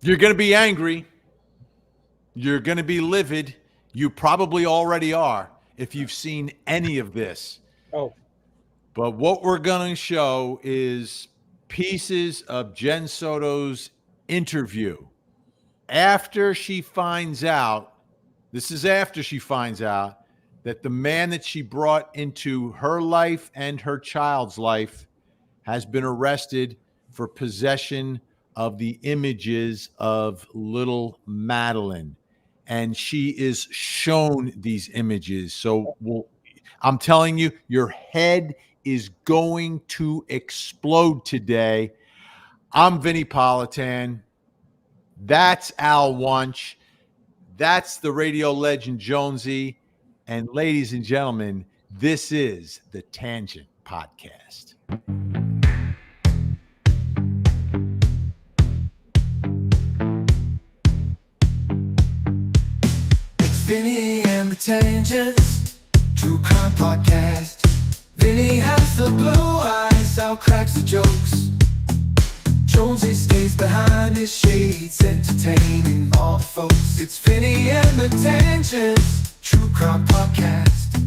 You're going to be angry. You're going to be livid. You probably already are if you've seen any of this. Oh, But what we're going to show is pieces of Jenn Soto's interview after she finds out. This is after she finds out that the man that she brought into her life and her child's life has been arrested for possession of the images of little Madeline. And she is shown these images. So I'm telling you, your head is going to explode today. I'm Vinnie Politan. That's Al Wunsch. That's the radio legend Jonesy. And ladies and gentlemen, this is the Tangent Podcast. It's Vinny and the Tangents, True Crime Podcast. Vinny has the blue eyes, Al cracks the jokes. Jonesy stays behind his shades, entertaining all the folks. It's Vinny and the Tangents, True Crime Podcast.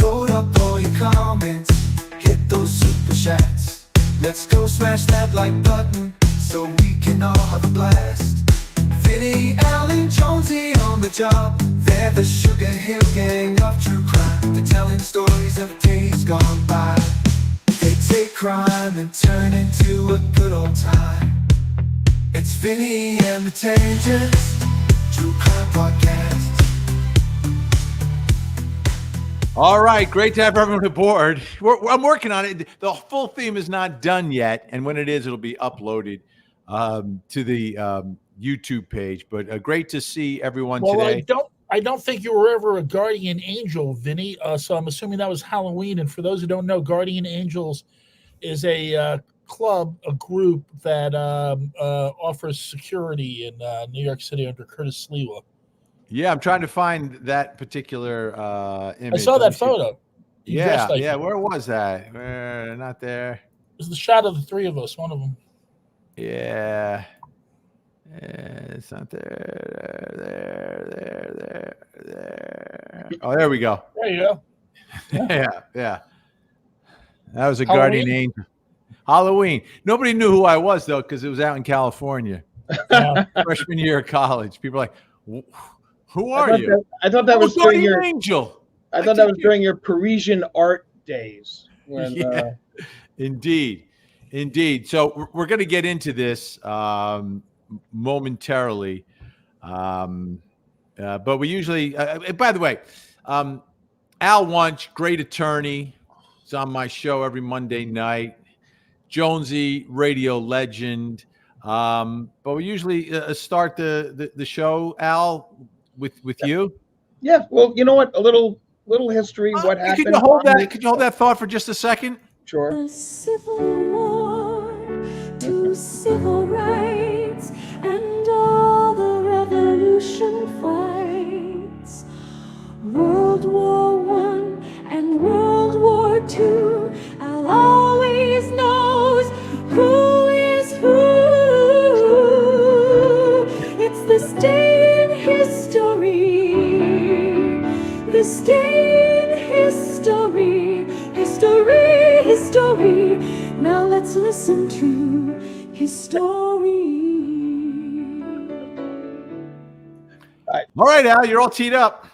Load up all your comments, hit those super chats. Let's go smash that like button, so we can all have a blast. Vinny, Al, and Jonesy on the job. They're the Sugar Hill Gang of true crime. They're telling stories of days gone by. They take crime and turn into a good old time. It's Vinny and the Tangents, True Crime Podcast. All right, great to have everyone aboard. I'm working on it. The full theme is not done yet, and when it is, it'll be uploaded to the YouTube page. But great to see everyone today. I don't think you were ever a guardian angel, Vinny. So I'm assuming that was Halloween. And for those who don't know, Guardian Angels is a club, a group that offers security in New York City under Curtis Sliwa. Yeah, I'm trying to find that particular image. I saw that photo. Yeah. Where was that? Not there. It was the shot of the three of us, one of them. Yeah. It's not there. There. Oh, there we go. There you go. Yeah. That was a Guardian Angel. Halloween. Nobody knew who I was, though, because it was out in California. Freshman year of college. People are like, who are you? I thought that was during your Angel. I thought that was during your Parisian art days. When, Indeed. So we're going to get into this momentarily. But we usually, by the way, Al Wunsch, great attorney. He's on my show every Monday night. Jonesy, radio legend. But we usually start the show, Al, with you. Yeah. Well, you know what? A little history. What happened? Could you hold that thought for just a second? Sure. The Civil War to civil rights and all the revolution fights. World War One and World War Two. I'll always knows who is who. It's this day in history. This day in history. History. Now let's listen to his story. All right, Al, you're all teed up.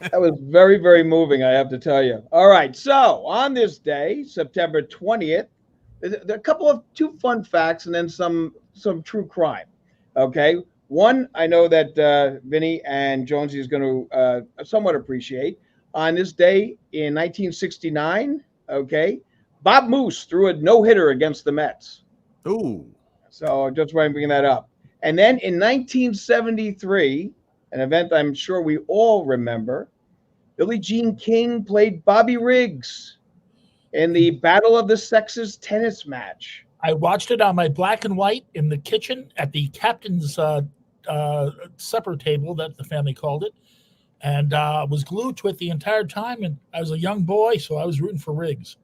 That was very, very moving, I have to tell you. All right. So on this day, September 20th, there are a couple of two fun facts and then some true crime. Okay. One, I know that Vinny and Jonesy is going to somewhat appreciate. On this day in 1969, okay, Bob Moose threw a no-hitter against the Mets. Ooh. So just want to bring that up. And then in 1973, an event I'm sure we all remember, Billie Jean King played Bobby Riggs in the Battle of the Sexes tennis match. I watched it on my black and white in the kitchen at the captain's supper table, that the family called it. And was glued to it the entire time. And I was a young boy, so I was rooting for Riggs.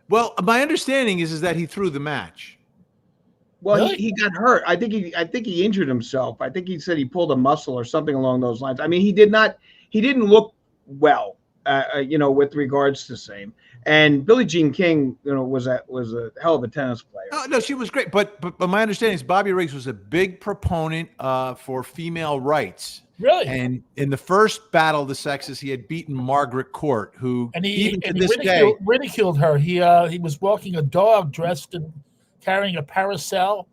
Well, my understanding is that he threw the match. Well, Really? he got hurt. I think he injured himself. I think he said he pulled a muscle or something along those lines. I mean, he didn't look well, with regards to same. And Billie Jean King, was a hell of a tennis player. Oh, no, she was great. But my understanding is Bobby Riggs was a big proponent for female rights. Really? And in the first battle of the sexes, he had beaten Margaret Court, who And even to he this day ridiculed her. He was walking a dog dressed and carrying a parasol,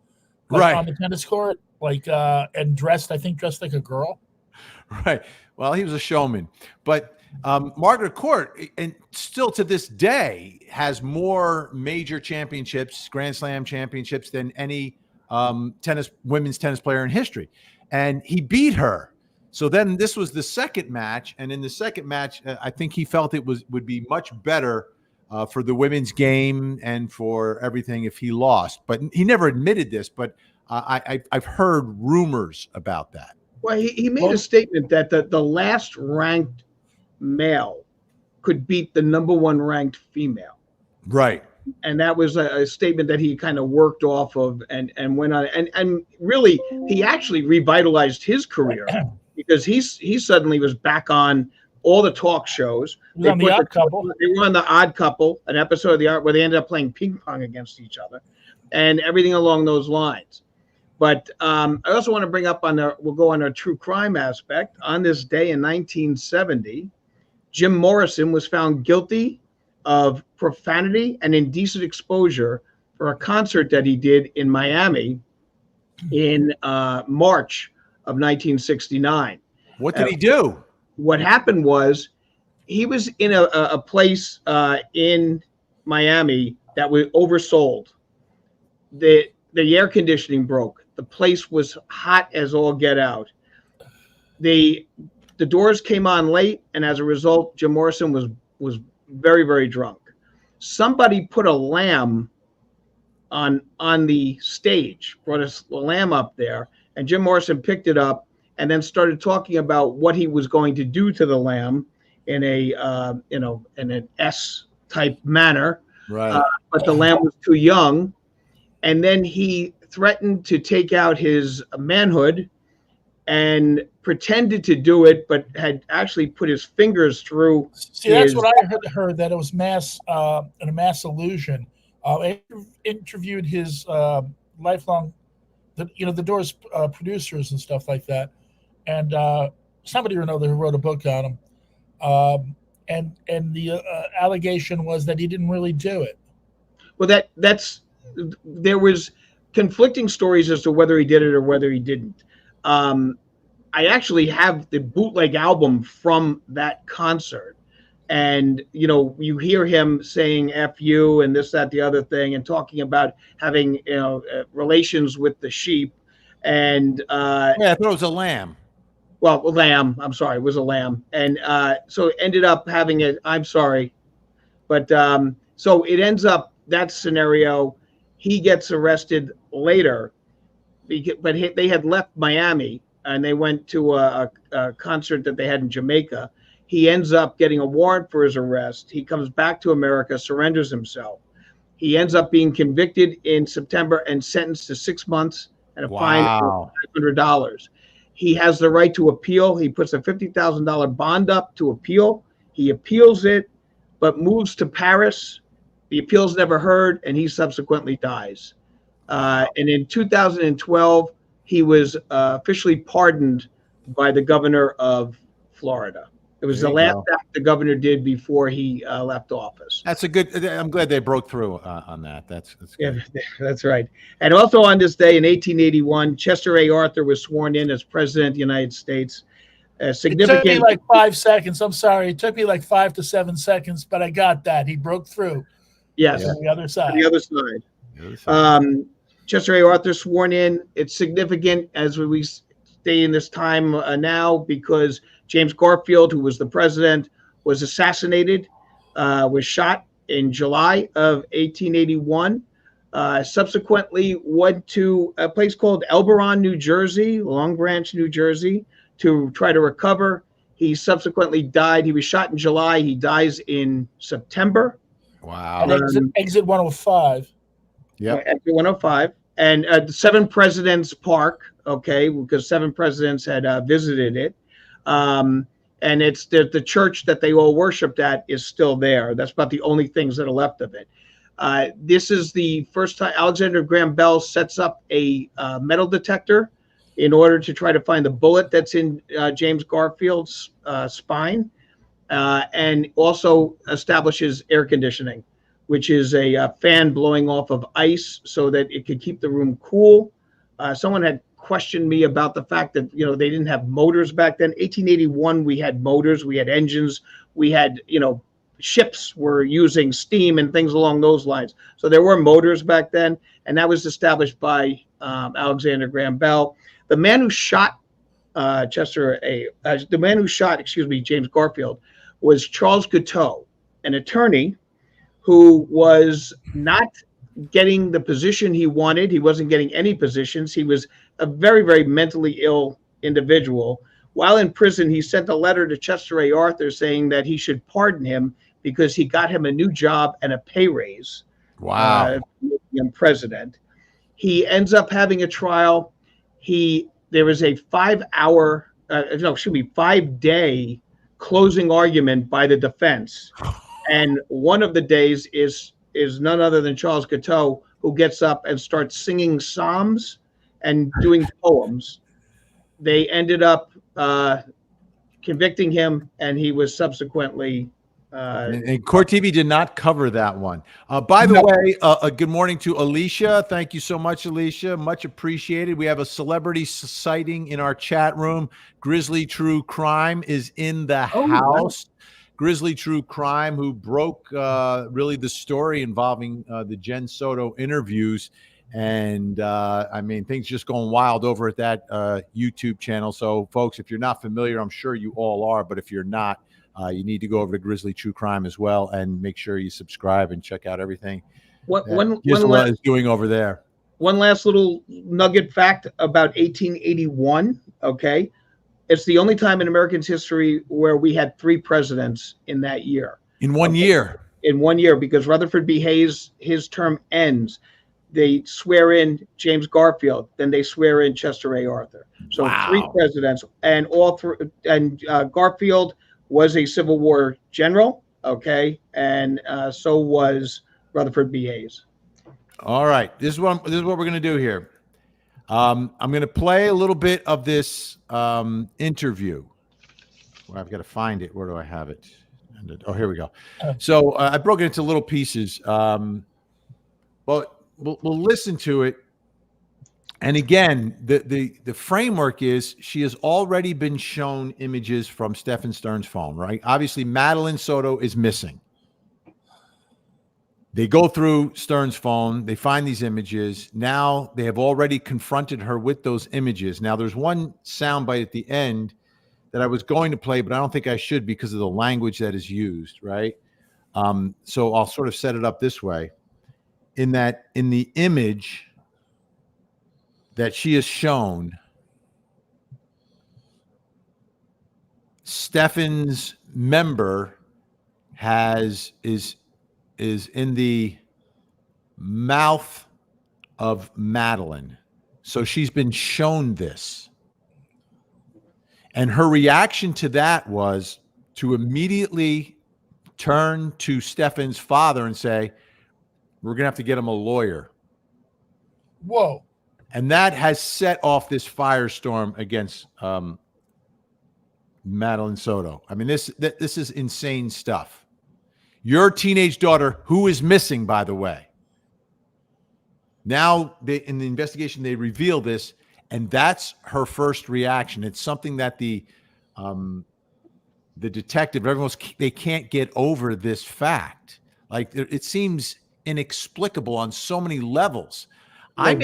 Right. on the tennis court, and dressed like a girl. Right. Well, he was a showman, but Margaret Court, and still to this day, has more major championships, Grand Slam championships, than any women's tennis player in history. And he beat her. So then this was the second match, and in the second match, I think he felt it would be much better for the women's game and for everything if he lost. But he never admitted this, but I've heard rumors about that. Well, he made a statement that the last ranked male could beat the number one ranked female. Right. And that was a statement that he kind of worked off of and went on. And really, he actually revitalized his career because he suddenly was back on all the talk shows. He was on The Odd Couple. They were on The Odd Couple, an episode of The Art where they ended up playing ping pong against each other and everything along those lines. But I also want to bring up we'll go on our true crime aspect. On this day in 1970, Jim Morrison was found guilty of profanity and indecent exposure for a concert that he did in Miami in March of 1969. What did he do? What happened was he was in a place in Miami that was oversold. The air conditioning broke. The place was hot as all get out. The doors came on late, and as a result, Jim Morrison was very, very drunk. Somebody put a lamb on the stage, brought a lamb up there, and Jim Morrison picked it up and then started talking about what he was going to do to the lamb in an S type manner. Right. But the lamb was too young, and then he threatened to take out his manhood and pretended to do it, but had actually put his fingers through. See, that's what I heard that it was a mass illusion. I interviewed his lifelong, the Doors producers and stuff like that, and somebody or another who wrote a book on him, and the allegation was that he didn't really do it. Well, there was conflicting stories as to whether he did it or whether he didn't. I actually have the bootleg album from that concert, and you hear him saying "F you" and this, that, the other thing, and talking about having relations with the sheep, and I thought it was a lamb. Well, a lamb. I'm sorry, it was a lamb, and so it ended up having it. I'm sorry, but so it ends up that scenario. He gets arrested later, but they had left Miami and they went to a concert that they had in Jamaica. He ends up getting a warrant for his arrest. He comes back to America, surrenders himself. He ends up being convicted in September and sentenced to 6 months and a fine of $500. He has the right to appeal. He puts a $50,000 bond up to appeal. He appeals it, but moves to Paris. The appeal's never heard, and he subsequently dies. And in 2012, he was officially pardoned by the governor of Florida. It was the last act the governor did before he left office. That's a good. I'm glad they broke through on that. That's good. Yeah, that's right. And also on this day in 1881, Chester A. Arthur was sworn in as president of the United States. Significant. It took me like 5 seconds. I'm sorry. It took me like 5 to 7 seconds, but I got that. He broke through. Yes. On the other side. The other side. Chester A. Arthur sworn in. It's significant as we stay in this time now because James Garfield, who was the president, was assassinated, was shot in July of 1881. Subsequently went to a place called Elberon, New Jersey, Long Branch, New Jersey, to try to recover. He subsequently died. He was shot in July. He dies in September. Wow. And exit 105. Yeah. Exit 105. and the Seven Presidents Park, okay, because seven presidents had visited it. And it's the church that they all worshipped at is still there. That's about the only things that are left of it. This is the first time Alexander Graham Bell sets up a metal detector in order to try to find the bullet that's in James Garfield's spine, and also establishes air conditioning, which is a fan blowing off of ice so that it could keep the room cool. Someone had questioned me about the fact that they didn't have motors back then. 1881, we had motors, we had engines, we had ships were using steam and things along those lines. So there were motors back then, and that was established by Alexander Graham Bell. The man who shot James Garfield was Charles Guiteau, an attorney who was not getting the position he wanted. He wasn't getting any positions. He was a very, very mentally ill individual. While in prison, he sent a letter to Chester A. Arthur saying that he should pardon him because he got him a new job and a pay raise. Wow. Making president. He ends up having a trial. There was a 5-day closing argument by the defense. And one of the days is none other than Charles Guiteau, who gets up and starts singing psalms and doing poems. They ended up convicting him, and he was subsequently. And Court TV did not cover that one. By the way, good morning to Alicia. Thank you so much, Alicia. Much appreciated. We have a celebrity sighting in our chat room. Grizzly True Crime is in the house. Wow. Grizzly True Crime, who broke really the story involving the Jenn Soto interviews. And I mean, things just going wild over at that YouTube channel. So, folks, if you're not familiar, I'm sure you all are. But if you're not, you need to go over to Grizzly True Crime as well and make sure you subscribe and check out everything Gisela is doing over there. One last little nugget fact about 1881, okay? It's the only time in American history where we had 3 presidents in that year. In one year? In 1 year, because Rutherford B. Hayes, his term ends. They swear in James Garfield, then they swear in Chester A. Arthur. So wow. 3 presidents, and Garfield was a Civil War general, okay, and so was Rutherford B. Hayes. All right, this is what we're going to do here. I'm going to play a little bit of this interview. Well, I've got to find it. Where do I have it? Oh, here we go. So I broke it into little pieces. Well, we'll listen to it. And again, the framework is she has already been shown images from Stephen Stern's phone, right? Obviously, Madeline Soto is missing. They go through Stern's phone. They find these images. Now they have already confronted her with those images. Now there's one soundbite at the end that I was going to play, but I don't think I should because of the language that is used, right? So I'll sort of set it up this way. In the image that she has shown, Stefan's member is in the mouth of Madeline. So she's been shown this. And her reaction to that was to immediately turn to Stefan's father and say, we're going to have to get him a lawyer. Whoa. And that has set off this firestorm against Madeline Soto. I mean, this is insane stuff. Your teenage daughter, who is missing, by the way. Now, in the investigation, they reveal this, and that's her first reaction. It's something that the detective, everyone's, they can't get over this fact. Like, it seems inexplicable on so many levels. I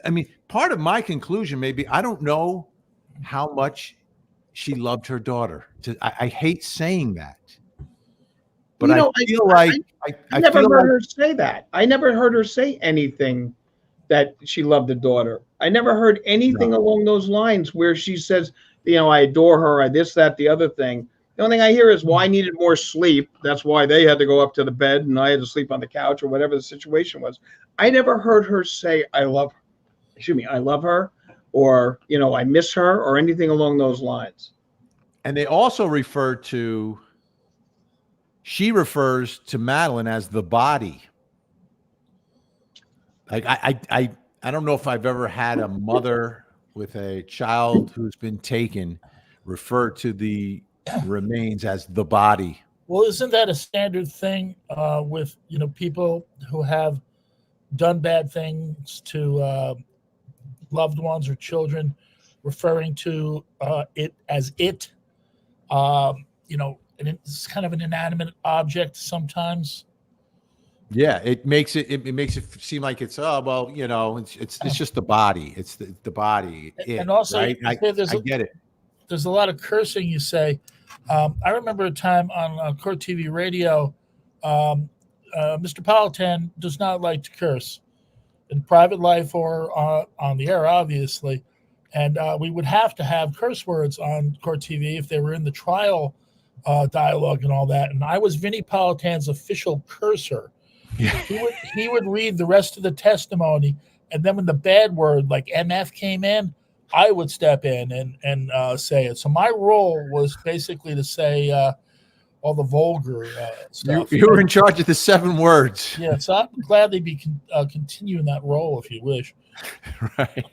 mean, part of my conclusion may be I don't know how much she loved her daughter. I hate saying that, but I feel like I never heard her say that. I never heard her say anything that she loved the daughter. I never heard anything along those lines where she says, I adore her, or this, that, the other thing. The only thing I hear is, well, I needed more sleep. That's why they had to go up to the bed and I had to sleep on the couch or whatever the situation was. I never heard her say, I love her, or, I miss her, or anything along those lines. And they also she refers to Madeline as the body. Like I don't know if I've ever had a mother with a child who's been taken refer to the remains as the body. Well, isn't that a standard thing with people who have done bad things to loved ones or children, referring to it as it? And it's kind of an inanimate object sometimes. Yeah, it makes it seem like it's it's just the body. It's the body. And also, right? I get it. There's a lot of cursing you say. I remember a time on Court TV radio, Mr. Politan does not like to curse in private life or on the air, obviously. And we would have to have curse words on Court TV if they were in the trial dialogue and all that. And I was Vinnie Politan's official cursor. Yeah. He would read the rest of the testimony, and then when the bad word like MF came in, I would step in and say it. So my role was basically to say all the vulgar stuff. You were in charge of the 7 words. Yeah, so I'd gladly be continuing that role if you wish. Right.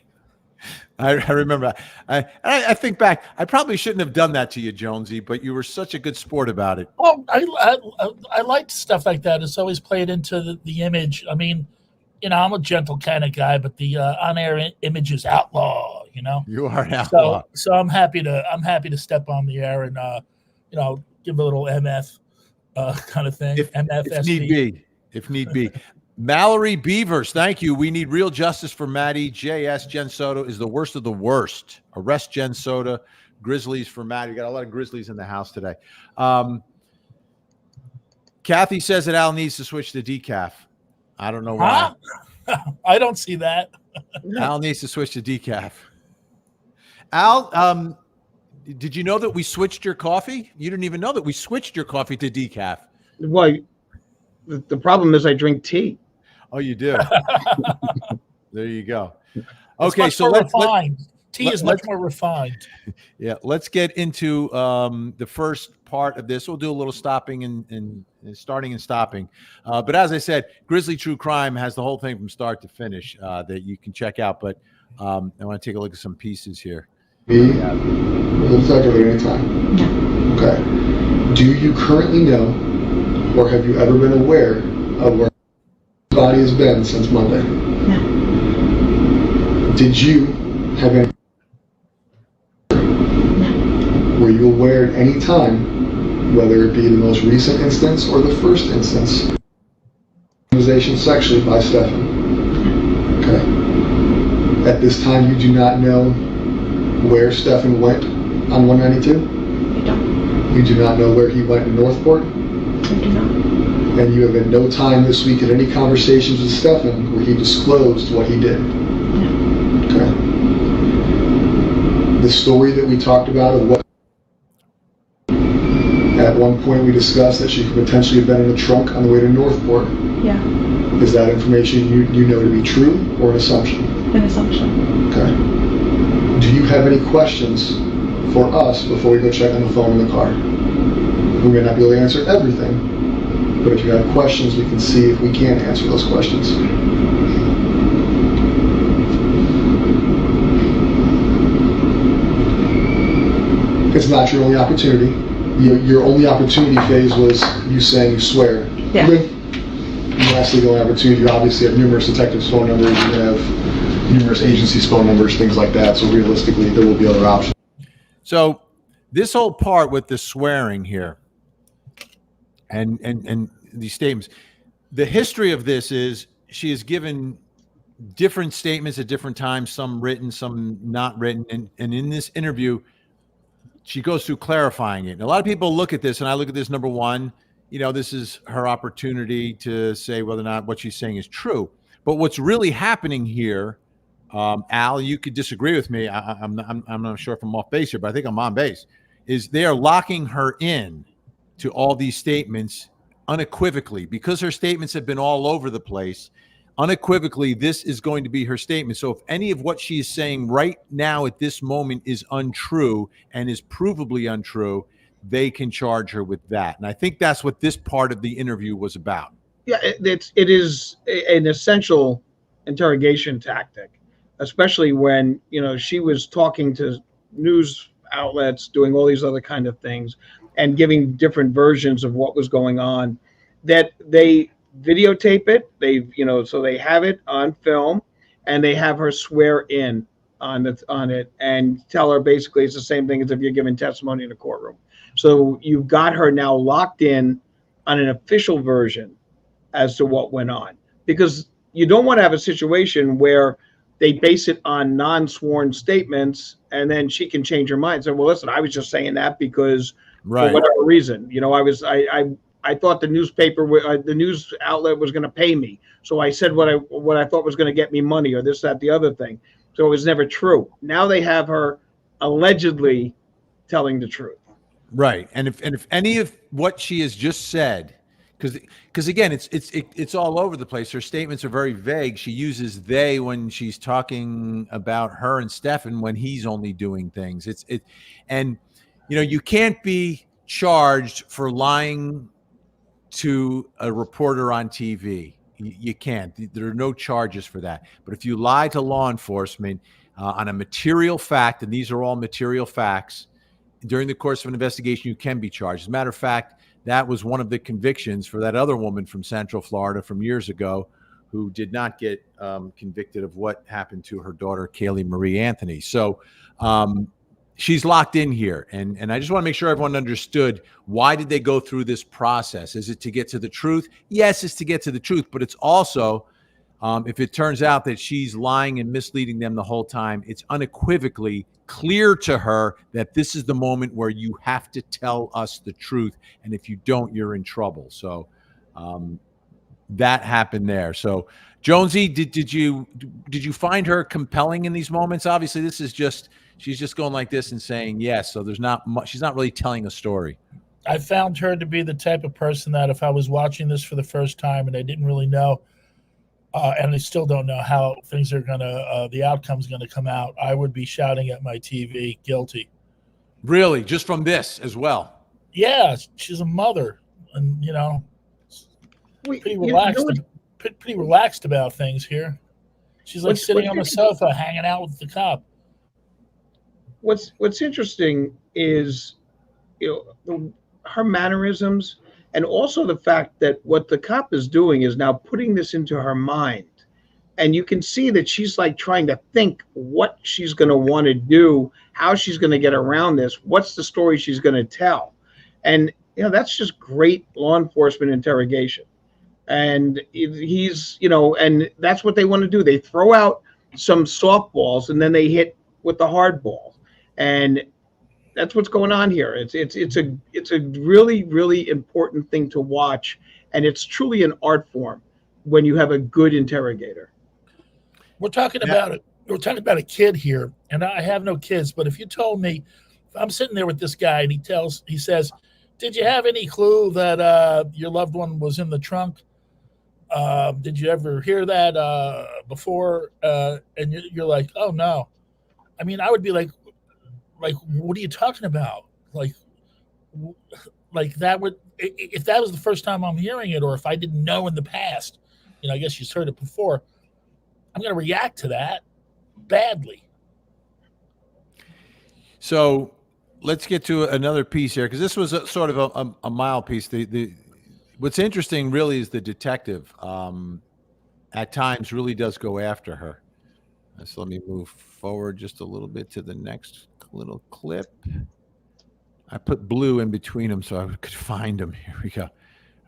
I remember. I think back. I probably shouldn't have done that to you, Jonesy, but you were such a good sport about it. Oh, I liked stuff like that. It's always played into the image. I mean, I'm a gentle kind of guy, but the on-air image is outlaw. You are an outlaw. So I'm happy to step on the air and give a little MF kind of thing. If need be. Mallory Beavers, thank you. We need real justice for Maddie. JS, Jenn Soto is the worst of the worst. Arrest Jenn Soto. Grizzlies for Maddie. Got a lot of Grizzlies in the house today. Kathy says that Al needs to switch to decaf. I don't know why. Huh? I don't see that. Al needs to switch to decaf. Al, did you know that we switched your coffee? You didn't even know that we switched your coffee to decaf. Well, the problem is I drink tea. Oh, you do? There you go. It's Okay, so tea is much more refined. Yeah, let's get into the first part of this. We'll do a little stopping and starting and stopping. But as I said, Grizzly True Crime has the whole thing from start to finish that you can check out. But I want to take a look at some pieces here. We'll talk about it anytime. No. Okay. Do you currently know, or have you ever been aware of where the body has been since Monday? No. Did you have any? No. Were you aware at any time, whether it be the most recent instance or the first instance, victimization sexually by Stefan? Okay. At this time, you do not know where Stefan went on 192? I don't. You do not know where he went in Northport? I do not. And you have at no time this week had any conversations with Stefan where he disclosed what he did? No. Okay. The story that we talked about of what at one point we discussed that she could potentially have been in a trunk on the way to Northport. Yeah. Is that information you know to be true or an assumption? An assumption. Okay. Do you have any questions for us before we go check on the phone in the car? We may not be able to answer everything, but if you have questions, we can see if we can answer those questions. It's not your only opportunity. Your only opportunity phase was you saying you swear. Yeah. Okay. And lastly, the only opportunity, you obviously have numerous detectives' phone numbers, you have numerous agencies' phone numbers, things like that. So realistically, there will be other options. So this whole part with the swearing here and these statements, the history of this is she has given different statements at different times, some written, some not written. And in this interview, she goes through clarifying it. And a lot of people look at this, and I look at this, number one, this is her opportunity to say whether or not what she's saying is true. But what's really happening here, Al, you could disagree with me. I'm not sure if I'm off base here, but I think I'm on base. is they are locking her in to all these statements unequivocally, because her statements have been all over the place. Unequivocally, this is going to be her statement. So if any of what she is saying right now at this moment is untrue and is provably untrue, they can charge her with that. And I think that's what this part of the interview was about. Yeah, it is an essential interrogation tactic, especially when, you know, she was talking to news outlets, doing all these other kind of things, and giving different versions of what was going on. That they videotape it, so they have it on film, and they have her swear in on it and tell her basically it's the same thing as if you're giving testimony in a courtroom. So you've got her now locked in on an official version as to what went on, because you don't want to have a situation where they base it on non-sworn statements and then she can change her mind. So, well, listen, I was just saying that because for whatever reason, I thought the the news outlet was going to pay me, so I said what I thought was going to get me money, or this, that, the other thing. So it was never true. Now they have her allegedly telling the truth. Right. And if any of what she has just said, because again, it's all over the place. Her statements are very vague. She uses they when she's talking about her and Stefan when he's only doing things. And you can't be charged for lying to a reporter on TV. You can't. There are no charges for that. But if you lie to law enforcement on a material fact, and these are all material facts, during the course of an investigation, you can be charged. As a matter of fact, that was one of the convictions for that other woman from Central Florida from years ago who did not get convicted of what happened to her daughter, Kaylee Marie Anthony. So she's locked in here. And I just want to make sure everyone understood, why did they go through this process? Is it to get to the truth? Yes, it's to get to the truth, but it's also, if it turns out that she's lying and misleading them the whole time, it's unequivocally clear to her that this is the moment where you have to tell us the truth. And if you don't, you're in trouble. So that happened there. So Jonesy, did you find her compelling in these moments? Obviously, this is just, she's just going like this and saying yes. So there's not much, she's not really telling a story. I found her to be the type of person that if I was watching this for the first time and I didn't really know, and I still don't know how things are the outcome's gonna come out, I would be shouting at my TV, guilty. Really? Just from this as well? Yeah, she's a mother, and pretty relaxed. Pretty relaxed about things here. She's like sitting on the sofa, hanging out with the cop. What's interesting is, her mannerisms, and also the fact that what the cop is doing is now putting this into her mind. And you can see that she's like trying to think what she's going to want to do, how she's going to get around this, what's the story she's going to tell. And, that's just great law enforcement interrogation. And he's, and that's what they want to do. They throw out some softballs and then they hit with the hard ball. And that's what's going on here. It's a really, really important thing to watch, and it's truly an art form when you have a good interrogator. We're talking about it. We're talking about a kid here, and I have no kids. But if you told me, if I'm sitting there with this guy, and he says, "Did you have any clue that your loved one was in the trunk? Did you ever hear that before?" And you're like, "Oh no." I mean, I would be like, what are you talking about? Like that would, if that was the first time I'm hearing it, or if I didn't know in the past, I guess you've heard it before, I'm going to react to that badly. So let's get to another piece here, because this was sort of a mild piece. What's interesting really is the detective at times really does go after her. So let me move forward just a little bit to the next little clip. I put blue in between them so I could find them. Here we go. All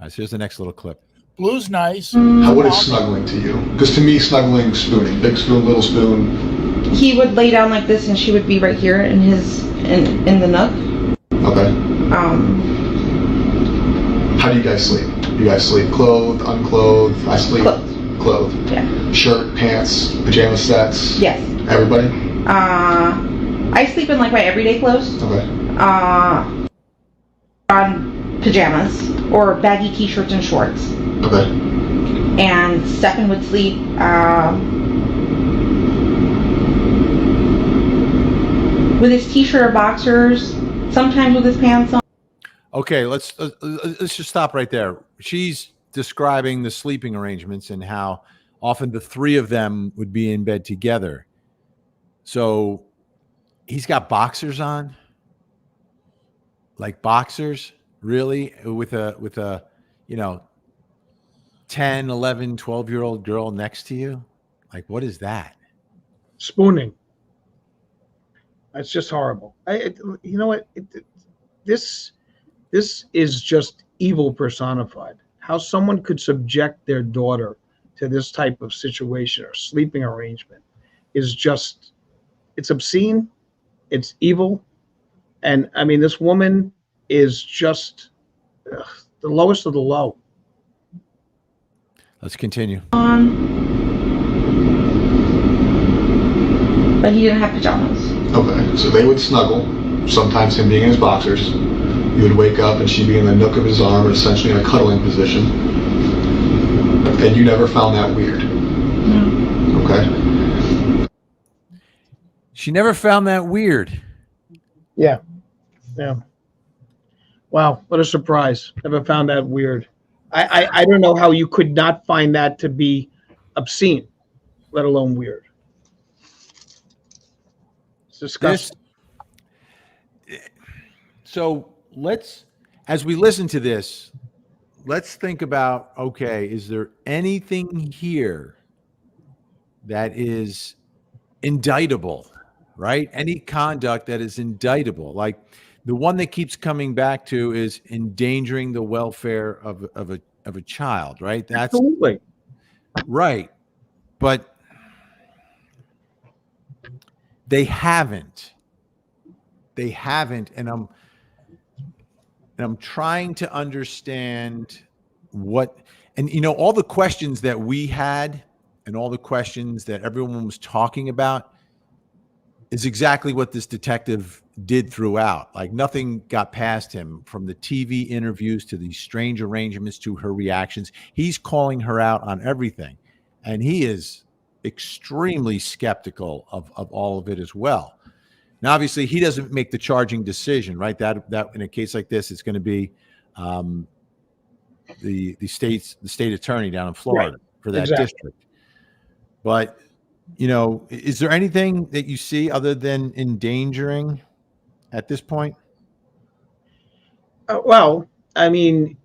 right, so here's the next little clip. Blue's nice. What is snuggling to you? Because to me, snuggling, spooning, big spoon, little spoon. He would lay down like this, and she would be right here in the nook. Okay. How do you guys sleep? You guys sleep clothed, unclothed? I sleep clothed. Yeah. Shirt, pants, pajama sets. Yes. Everybody. I sleep in like my everyday clothes. Okay. on pajamas or baggy t-shirts and shorts. Okay. And Stefan would sleep with his t-shirt or boxers, sometimes with his pants on. Okay, let's just stop right there. She's describing the sleeping arrangements and how often the three of them would be in bed together. So he's got boxers on, like boxers, really, with a 10, 11, 12-year-old girl next to you. Like, what is that? Spooning. That's just horrible. You know what? This is just evil personified. How someone could subject their daughter to this type of situation or sleeping arrangement is just, it's obscene, it's evil. And I mean, this woman is just the lowest of the low. Let's continue. But he didn't have pajamas. Okay, so they would snuggle, sometimes him being in his boxers. You would wake up and she'd be in the nook of his arm, essentially in a cuddling position. And you never found that weird? No. Okay. She never found that weird. Yeah. Wow, what a surprise. Never found that weird. I don't know how you could not find that to be obscene, let alone weird. It's disgusting. So as we listen to this, let's think about, okay, is there anything here that is indictable, right? Any conduct that is indictable, like the one that keeps coming back to is endangering the welfare of a child, right? That's Absolutely. right. But they haven't, and I'm trying to understand what, and all the questions that we had and all the questions that everyone was talking about is exactly what this detective did throughout. Like, nothing got past him, from the TV interviews to these strange arrangements to her reactions. He's calling her out on everything, and he is extremely skeptical of all of it as well. Now, obviously, he doesn't make the charging decision, right? That in a case like this, it's going to be the state attorney down in Florida for that district. But is there anything that you see other than endangering at this point? Well, I mean,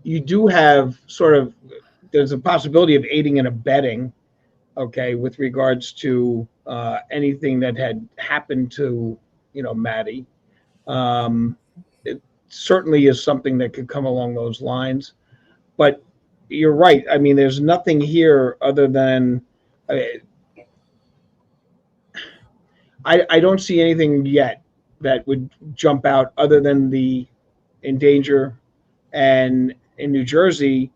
you do have there's a possibility of aiding and abetting, okay, with regards to anything that had happened to, Maddie. It certainly is something that could come along those lines. But you're right. I mean, there's nothing here other than, I don't see anything yet that would jump out other than the endanger. And in New Jersey,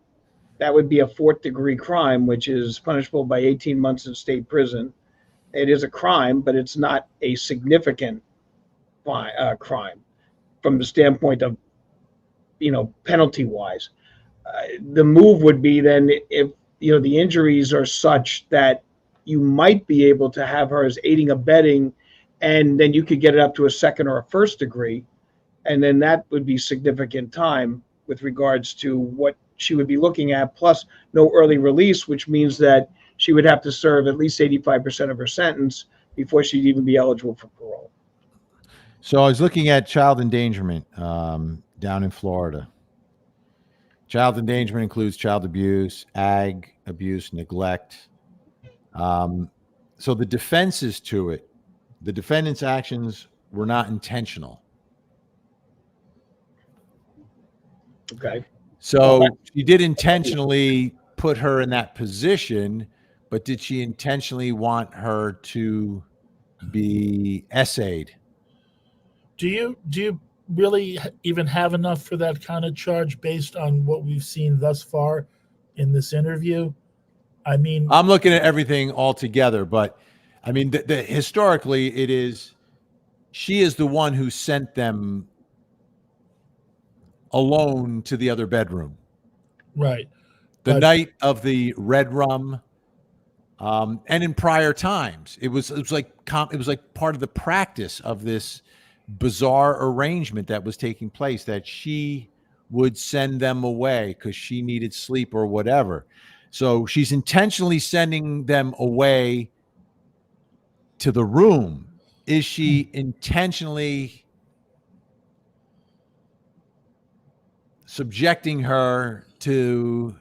that would be a 4th-degree crime, which is punishable by 18 months in state prison. It is a crime, but it's not a significant crime from the standpoint of, penalty-wise. The move would be then, if the injuries are such that you might be able to have her as aiding abetting, and then you could get it up to a 2nd or a 1st degree, and then that would be significant time with regards to what she would be looking at, plus no early release, which means that she would have to serve at least 85% of her sentence before she'd even be eligible for parole. So I was looking at child endangerment down in Florida. Child endangerment includes child abuse, ag abuse, neglect. So the defenses to it, the defendant's actions were not intentional. Okay. So she did intentionally put her in that position, but did she intentionally want her to be essayed? Do you really even have enough for that kind of charge based on what we've seen thus far in this interview? I mean, I'm looking at everything all together, but I mean, historically, it is she is the one who sent them alone to the other bedroom. Right. The But- night of the red rum, and in prior times, it was like part of the practice of this bizarre arrangement that was taking place, that she would send them away because she needed sleep or whatever. So she's intentionally sending them away to the room. Is she intentionally subjecting her to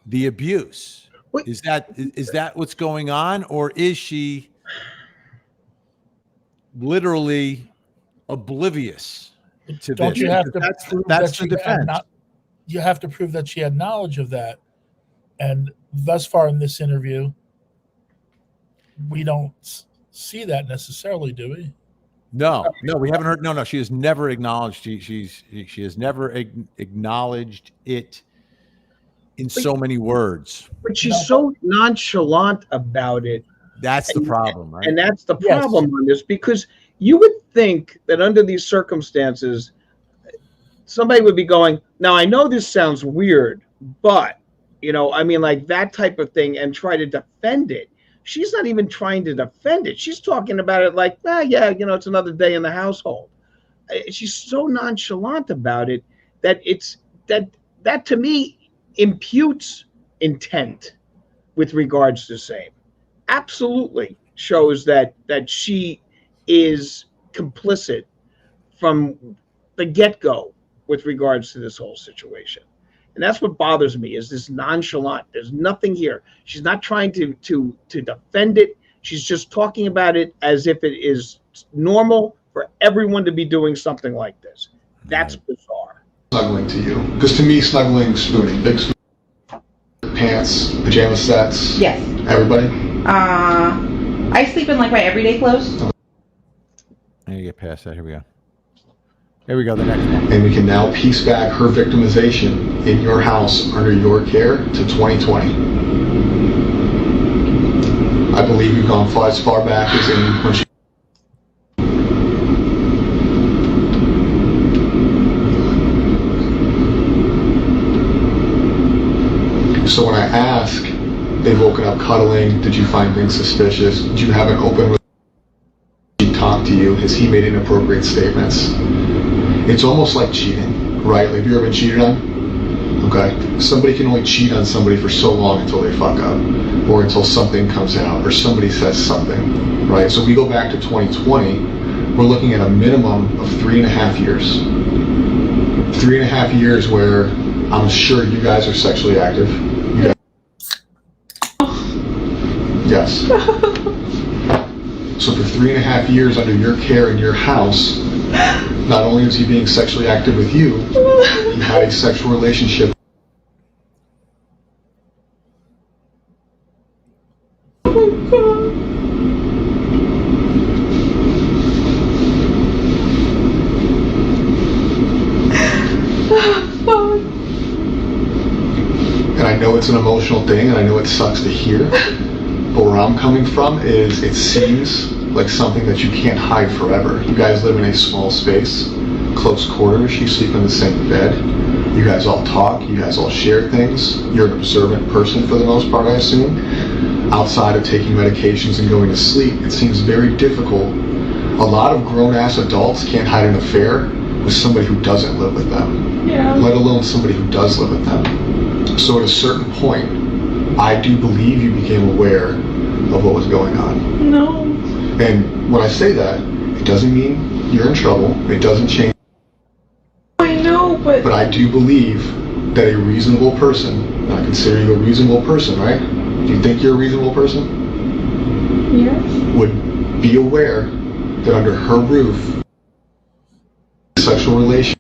the abuse? Wait. Is that what's going on, or is she literally oblivious to Don't this? you have to That's prove that's that the she had defense. not? You have to prove that she had knowledge of that. And thus far in this interview, we don't see that necessarily, do we? No, we haven't heard. No, she has never acknowledged. She has never acknowledged it in so many words. But she's so nonchalant about it. That's the problem, right? And that's the Yes. problem on this, because you would think that under these circumstances, somebody would be going, now I know this sounds weird, but, I mean, like that type of thing, and try to defend it. She's not even trying to defend it. She's talking about it like, yeah, it's another day in the household. She's so nonchalant about it that that to me imputes intent with regards to same. Absolutely shows that she is complicit from the get-go with regards to this whole situation. And that's what bothers me, is this nonchalant. There's nothing here. She's not trying to defend it. She's just talking about it as if it is normal for everyone to be doing something like this. That's bizarre. Snuggling to you, because to me, snuggling, spooning, big spoon, pants, pajama sets. Yes. Everybody. I sleep in like my everyday clothes. I need to get past that. Here we go. Here we go. The next one. And we can now piece back her victimization in your house under your care to 2020. I believe we've gone as far back as in when she. So when I ask, they've woken up cuddling, did you find things suspicious? Did you have an open relationship? He talked to you? Has he made inappropriate statements? It's almost like cheating, right? Like, have you ever been cheated on? Okay. Somebody can only cheat on somebody for so long until they fuck up, or until something comes out, or somebody says something, right? So we go back to 2020, we're looking at a minimum of 3.5 years. 3.5 years where I'm sure you guys are sexually active. Yes. So for 3.5 years under your care in your house, not only was he being sexually active with you, he had a sexual relationship. And I know it's an emotional thing, and I know it sucks to hear, but where I'm coming from is it seems like something that you can't hide forever. You guys live in a small space, close quarters, you sleep in the same bed, you guys all talk, you guys all share things. You're an observant person for the most part, I assume. Outside of taking medications and going to sleep, it seems very difficult. A lot of grown-ass adults can't hide an affair with somebody who doesn't live with them, let alone somebody who does live with them. So at a certain point, I do believe you became aware of what was going on. No. And when I say that, it doesn't mean you're in trouble. It doesn't change. I know, but But I do believe that a reasonable person, and I consider you a reasonable person, right? Do you think you're a reasonable person? yes. Would be aware that under her roof, sexual relation.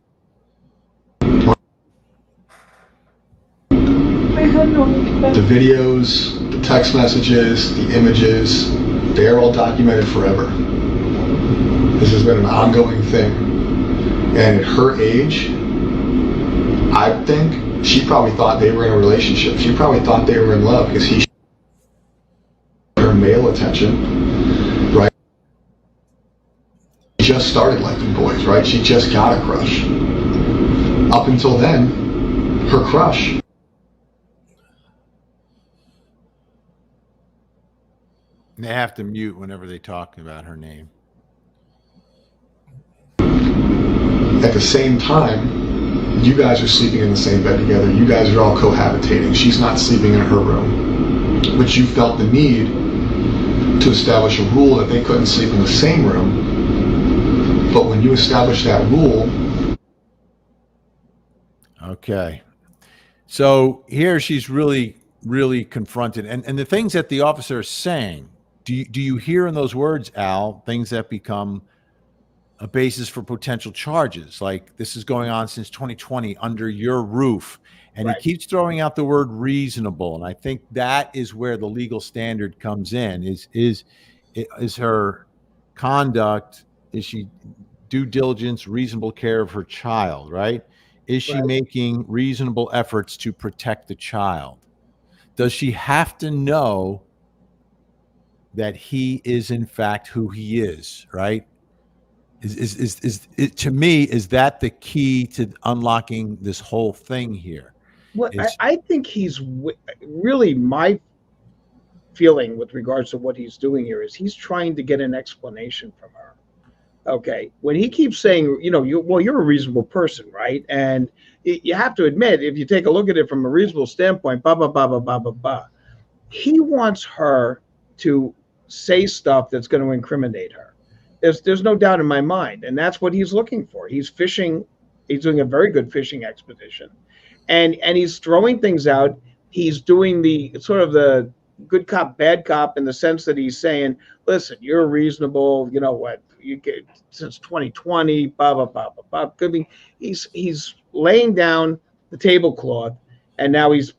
I had no idea. The videos, the text messages, the images, they're all documented forever. This has been an ongoing thing. And at her age, I think she probably thought they were in a relationship. She probably thought they were in love because he her male attention, right? just started liking boys, right? She just got a crush. Up until then, her crush They have to mute whenever they talk about her name. at the same time, you guys are sleeping in the same bed together. You guys are all cohabitating. She's not sleeping in her room. But you felt the need to establish a rule that they couldn't sleep in the same room. But when you established that rule... Okay. So here she's really, really confronted. And the things that the officer is saying, do you hear in those words, Al, things that become a basis for potential charges? Like, this is going on since 2020 under your roof. And Right. he keeps throwing out the word reasonable. And I think that is where the legal standard comes in, is her conduct, is she due diligence, reasonable care of her child, right? Is she Right. making reasonable efforts to protect the child? Does she have to know that he is in fact who he is, right? Is it, to me, is that the key to unlocking this whole thing here? Well, Is- I think he's really, my feeling with regards to what he's doing here is he's trying to get an explanation from her. Okay, when he keeps saying, you're a reasonable person, right? And you have to admit, if you take a look at it from a reasonable standpoint, blah blah blah blah blah blah blah, he wants her to say stuff that's going to incriminate her. There's no doubt in my mind, and that's what he's looking for. He's fishing. He's doing a very good fishing expedition, and he's throwing things out. He's doing the sort of the good cop, bad cop, in the sense that he's saying, listen, you're reasonable, you know what, you get since 2020, blah, blah, blah, blah, blah. Could be, he's laying down the tablecloth, and now he's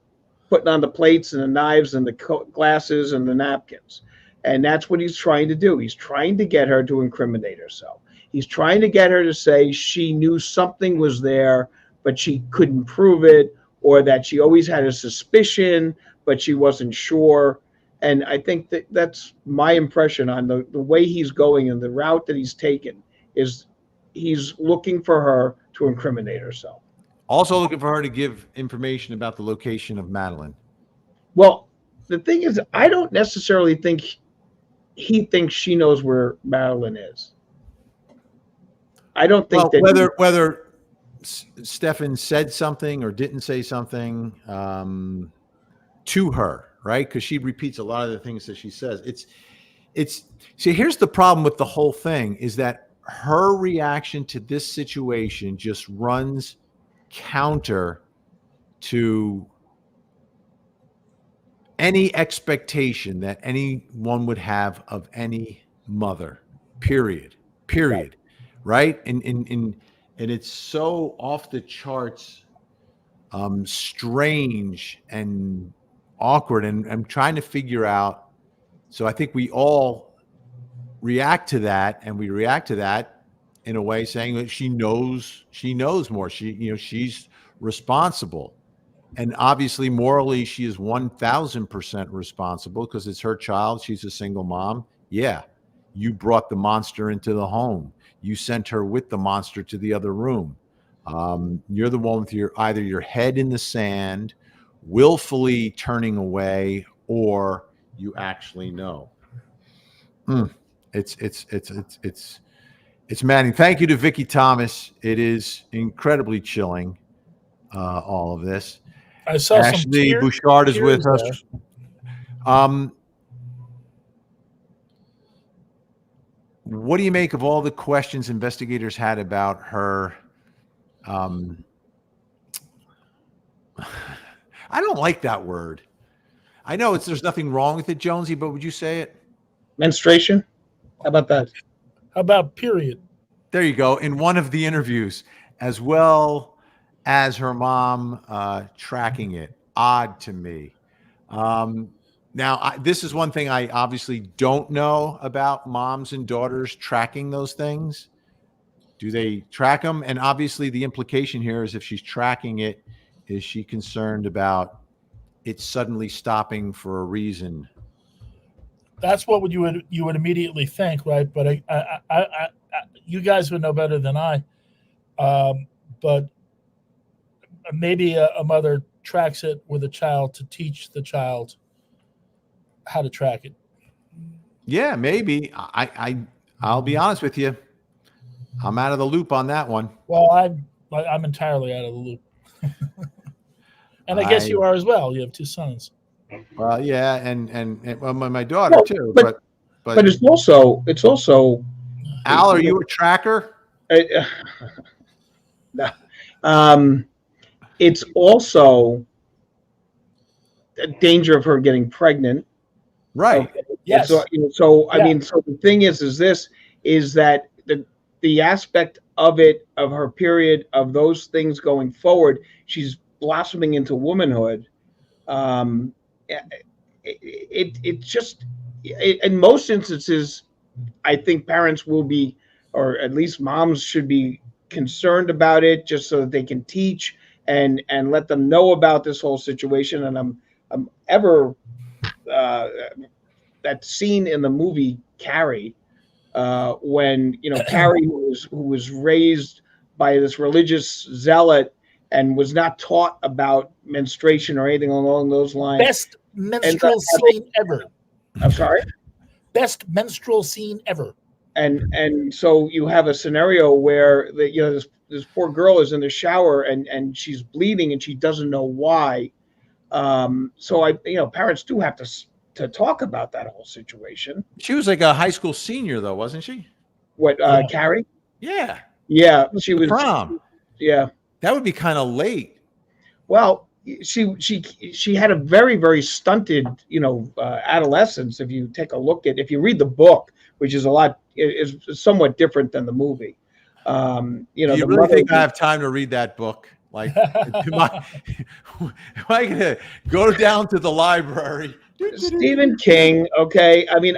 putting on the plates and the knives and the glasses and the napkins. And that's what he's trying to do. He's trying to get her to incriminate herself. He's trying to get her to say she knew something was there, but she couldn't prove it, or that she always had a suspicion, but she wasn't sure. And I think that's my impression on the way he's going and the route that he's taken, is he's looking for her to incriminate herself. Also looking for her to give information about the location of Madeline. Well, the thing is, I don't necessarily think he thinks she knows where Madeline is. I don't think that whether Stefan said something or didn't say something to her, right? Because she repeats a lot of the things that she says. See, here's the problem with the whole thing, is that her reaction to this situation just runs counter to any expectation that anyone would have of any mother, period. Right. And it's so off the charts, strange and awkward. And I'm trying to figure out. So I think we all react to that, and we react to that in a way saying that she knows more. She's responsible. And obviously, morally, she is 1,000% responsible because it's her child. She's a single mom. Yeah, you brought the monster into the home. You sent her with the monster to the other room. You're the one with either your head in the sand, willfully turning away, or you actually know. It's maddening. Thank you to Vicki Thomas. It is incredibly chilling, all of this. I saw Ashley Bouchard is with us. What do you make of all the questions investigators had about her? I don't like that word. I know there's nothing wrong with it, Jonesy, but would you say it? menstruation. How about that? How about period? There you go. In one of the interviews, as well as her mom tracking it. Odd to me. Now, this is one thing I obviously don't know about moms and daughters tracking those things. Do they track them? And obviously the implication here is, if she's tracking it, is she concerned about it suddenly stopping for a reason? That's what you would immediately think, right? But I you guys would know better than I. But maybe a mother tracks it with a child to teach the child how to track it. Yeah, maybe. I'll be honest with you. I'm out of the loop on that one. Well, I'm entirely out of the loop. And I guess you are as well. You have 2 sons. Well, yeah, and well, my daughter too. But it's also Al, are you a tracker? It's also a danger of her getting pregnant. Right. Okay. Yes. So, I mean, so the thing is that the aspect of her period of those things going forward, she's blossoming into womanhood. It just, in most instances, I think parents will be, or at least moms should be concerned about it, just so that they can teach and let them know about this whole situation. And I'm ever that scene in the movie Carrie, when Carrie, who was raised by this religious zealot and was not taught about menstruation or anything along those lines. Best menstrual scene ever. I'm sorry? Best menstrual scene ever. And so you have a scenario where this poor girl is in the shower and she's bleeding and she doesn't know why. So parents do have to talk about that whole situation. She was like a high school senior, though, wasn't she? What, Carrie? Yeah. Yeah, she was. Prom. Yeah. That would be kind of late. Well, she had a very, very stunted, adolescence. If you take a look if you read the book, which is is somewhat different than the movie. Do you really think I have time to read that book? Like, am I going to go down to the library? Stephen King. Okay. I mean,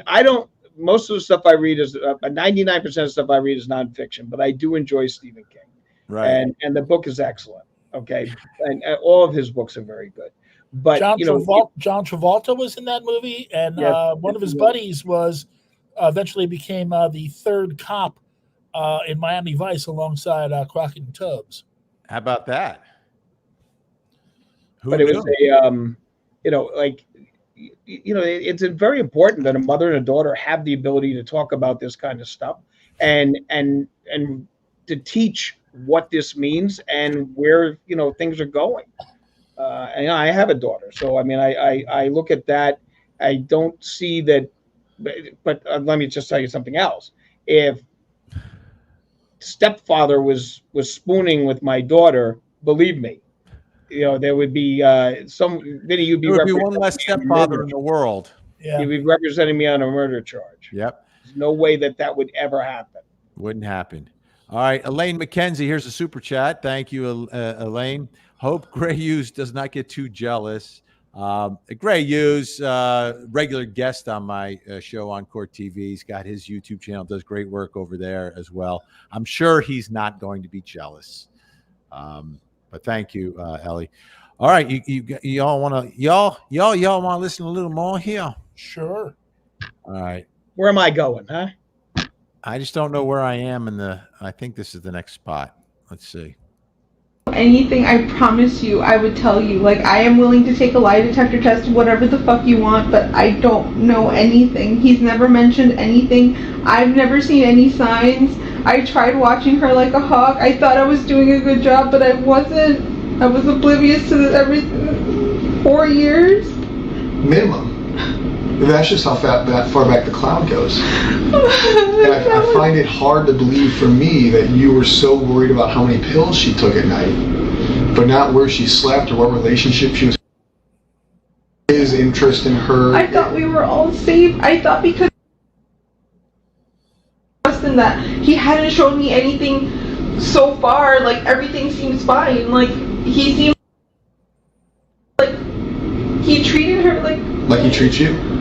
most of the stuff I read is 99% of the stuff I read is nonfiction, but I do enjoy Stephen King. Right. And the book is excellent. Okay. And all of his books are very good. But John Travolta was in that movie, and one of his buddies was eventually became the third cop in Miami Vice alongside Crockett and Tubbs. How about that? It was it's very important that a mother and a daughter have the ability to talk about this kind of stuff and to teach what this means and where things are going. And I have a daughter, so I mean, I look at that. I don't see that, but let me just tell you something else. If stepfather was spooning with my daughter, believe me, there would be Vinny, you'd be there would be one less stepfather in the world. Yeah. You'd be representing me on a murder charge. Yep. There's no way that would ever happen. Wouldn't happen. All right, Elaine McKenzie, here's a super chat. Thank you, Elaine. Hope Gray Hughes does not get too jealous. Gray Hughes, regular guest on my show on Court TV. He's got his YouTube channel, does great work over there as well. I'm sure he's not going to be jealous. But thank you, Ellie. All right, y'all want to listen a little more here? Sure. All right. Where am I going, huh? I just don't know where I am I think this is the next spot. Let's see. Anything, I promise you, I would tell you. Like, I am willing to take a lie detector test, whatever the fuck you want, but I don't know anything. He's never mentioned anything. I've never seen any signs. I tried watching her like a hawk. I thought I was doing a good job, but I wasn't. I was oblivious to everything. 4 years? Minimum. That's just how that far back the cloud goes. And I find it hard to believe for me that you were so worried about how many pills she took at night, but not where she slept or what relationship she was. His interest in her. I thought we were all safe. I thought because that he hadn't shown me anything so far, like everything seems fine. Like he seemed like he treated her like he treats you.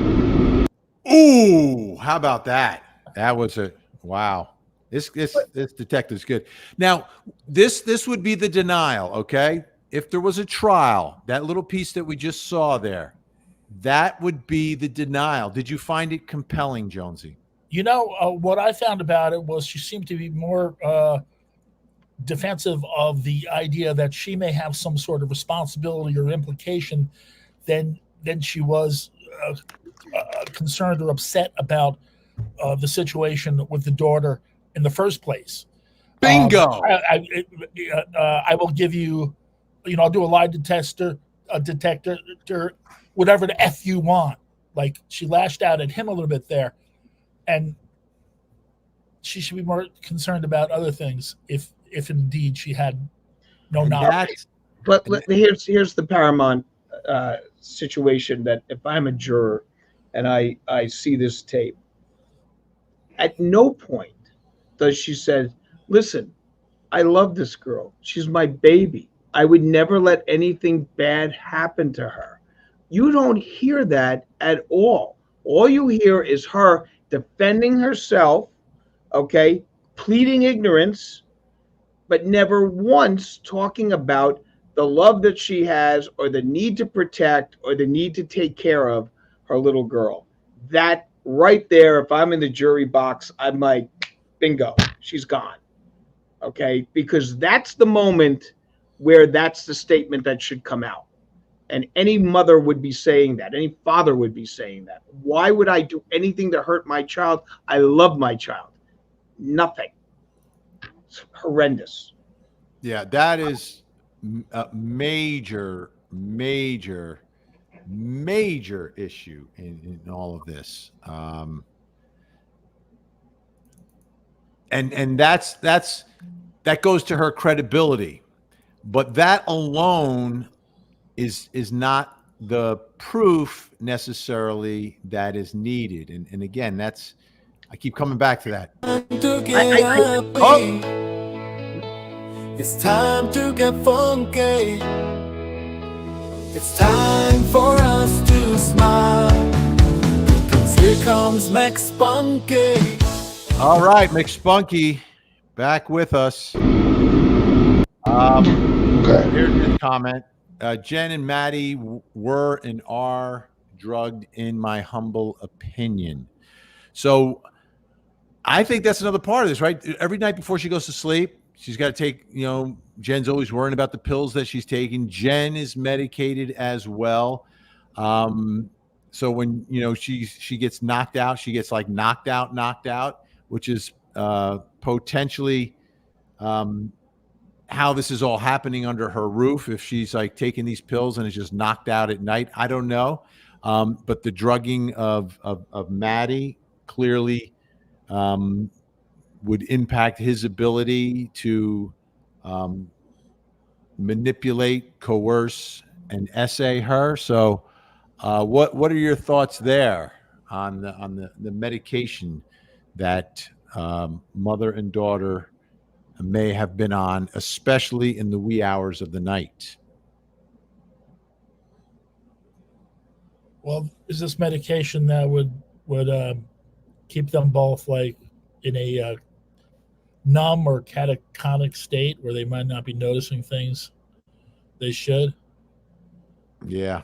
Ooh, how about that? That was wow. This detective's good. Now, this would be the denial, okay? If there was a trial, that little piece that we just saw there, that would be the denial. Did you find it compelling, Jonesy? What I found about it was she seemed to be more defensive of the idea that she may have some sort of responsibility or implication than she was concerned or upset about the situation with the daughter in the first place. Bingo. I will give you, I'll do a lie detector, whatever the F you want. Like, she lashed out at him a little bit there. And she should be more concerned about other things if indeed she had no knowledge. But here's the paramount situation, that if I'm a juror and I see this tape, at no point does she say, listen, I love this girl. She's my baby. I would never let anything bad happen to her. You don't hear that at all. All you hear is her defending herself, okay, pleading ignorance, but never once talking about the love that she has, or the need to protect, or the need to take care of her little girl. That right there, if I'm in the jury box, I'm like, bingo, she's gone. Okay, because that's the moment where that's the statement that should come out. And any mother would be saying that. Any father would be saying that. Why would I do anything to hurt my child? I love my child. Nothing. It's horrendous. Yeah, that is a major issue in all of this. And that goes to her credibility, but that alone is not the proof necessarily that is needed. And again, I keep coming back to that. It's time to get funky. It's time for us to smile, because here comes McSpunky. All right, McSpunky, back with us. Okay. Here's his comment. Jen and Maddie were and are drugged, in my humble opinion. So I think that's another part of this, right? Every night before she goes to sleep, she's got to take, Jen's always worrying about the pills that she's taking. Jen is medicated as well. So when, she gets knocked out, she gets like knocked out, which is potentially how this is all happening under her roof. If she's like taking these pills and is just knocked out at night, I don't know. But the drugging of Maddie clearly would impact his ability to manipulate, coerce, and essay her. So what are your thoughts there on the medication that mother and daughter may have been on, especially in the wee hours of the night? Well, is this medication that would keep them both like in a numb or catatonic state where they might not be noticing things they should? Yeah.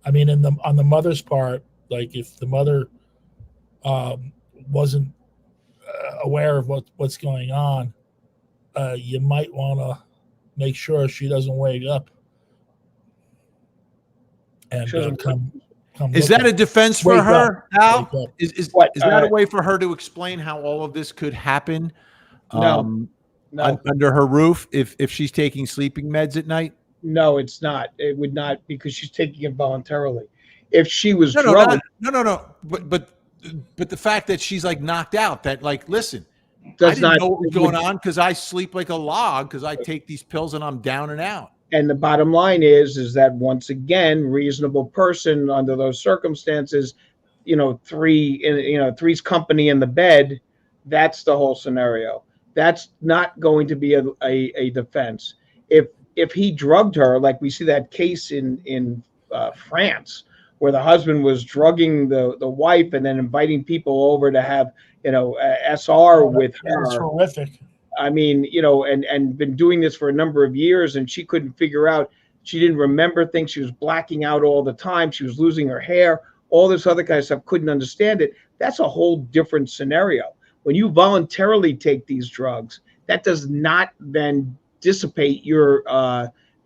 I mean, on the mother's part, like if the mother wasn't aware of what's going on, you might want to make sure she doesn't wake up and come. Is that a defense for her, Al? Is that a way for her to explain how all of this could happen? No. Under her roof, if she's taking sleeping meds at night? No, it's not. It would not, because she's taking it voluntarily. If she was drugged, no. But the fact that she's like knocked out, that like, listen, does I didn't not know what was going on because I sleep like a log because I take these pills and I'm down and out. And the bottom line is that once again, reasonable person under those circumstances, three's company in the bed. That's the whole scenario. That's not going to be a defense. If he drugged her, like we see that case in France, where the husband was drugging the wife and then inviting people over to have SR with her. That's horrific. I mean, and been doing this for a number of years, and she couldn't figure out. She didn't remember things. She was blacking out all the time. She was losing her hair. all this other kind of stuff, couldn't understand it. That's a whole different scenario. When you voluntarily take these drugs, that does not then dissipate your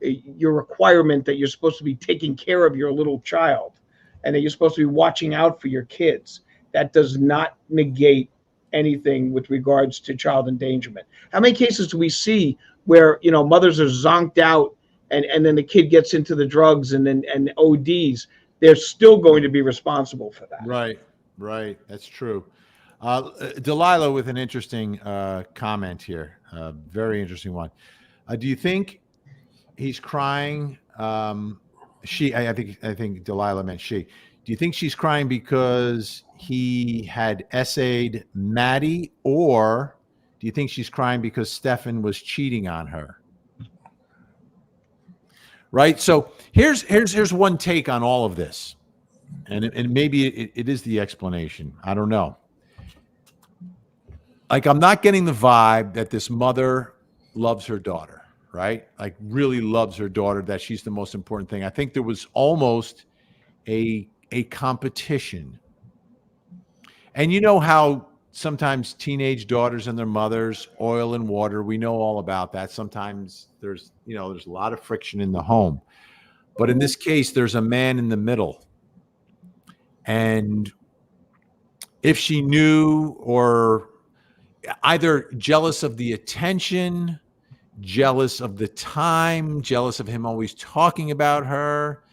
requirement that you're supposed to be taking care of your little child and that you're supposed to be watching out for your kids. That does not negate anything with regards to child endangerment. How many cases do we see where, you know, mothers are zonked out and then the kid gets into the drugs and ODs? They're still going to be responsible for that. Right. That's true. Delilah with an interesting comment here. Very interesting one. Do you think he's crying? I think Delilah meant she. Do you think she's crying because he had essayed Maddie, or do you think she's crying because Stefan was cheating on her? Right. So here's one take on all of this, and maybe it is the explanation. I don't know. Like, I'm not getting the vibe that this mother loves her daughter, right? Like, really loves her daughter, that she's the most important thing. I think there was almost a competition. And you know how sometimes teenage daughters and their mothers, oil and water, we know all about that. Sometimes there's a lot of friction in the home. But in this case, there's a man in the middle. And if she knew, or either jealous of the attention, jealous of the time, jealous of him always talking about her,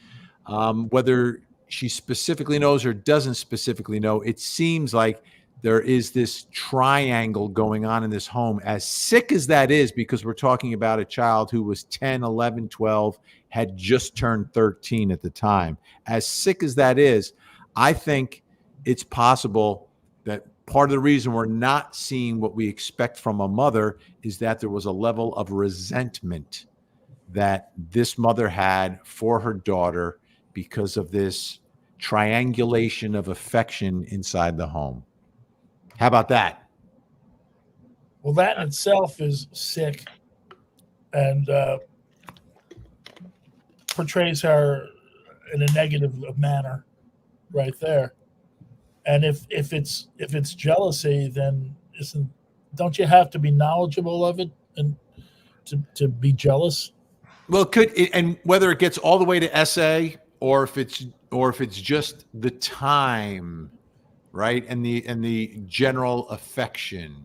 whether she specifically knows or doesn't specifically know, it seems like there is this triangle going on in this home. As sick as that is, because we're talking about a child who was 10, 11, 12, had just turned 13 at the time. As sick as that is, I think it's possible that part of the reason we're not seeing what we expect from a mother is that there was a level of resentment that this mother had for her daughter because of this triangulation of affection inside the home. How about that? Well, that in itself is sick and portrays her in a negative manner right there. And if it's jealousy, then don't you have to be knowledgeable of it and to be jealous? Well, and whether it gets all the way to essay, or if it's just the time, right, and the general affection,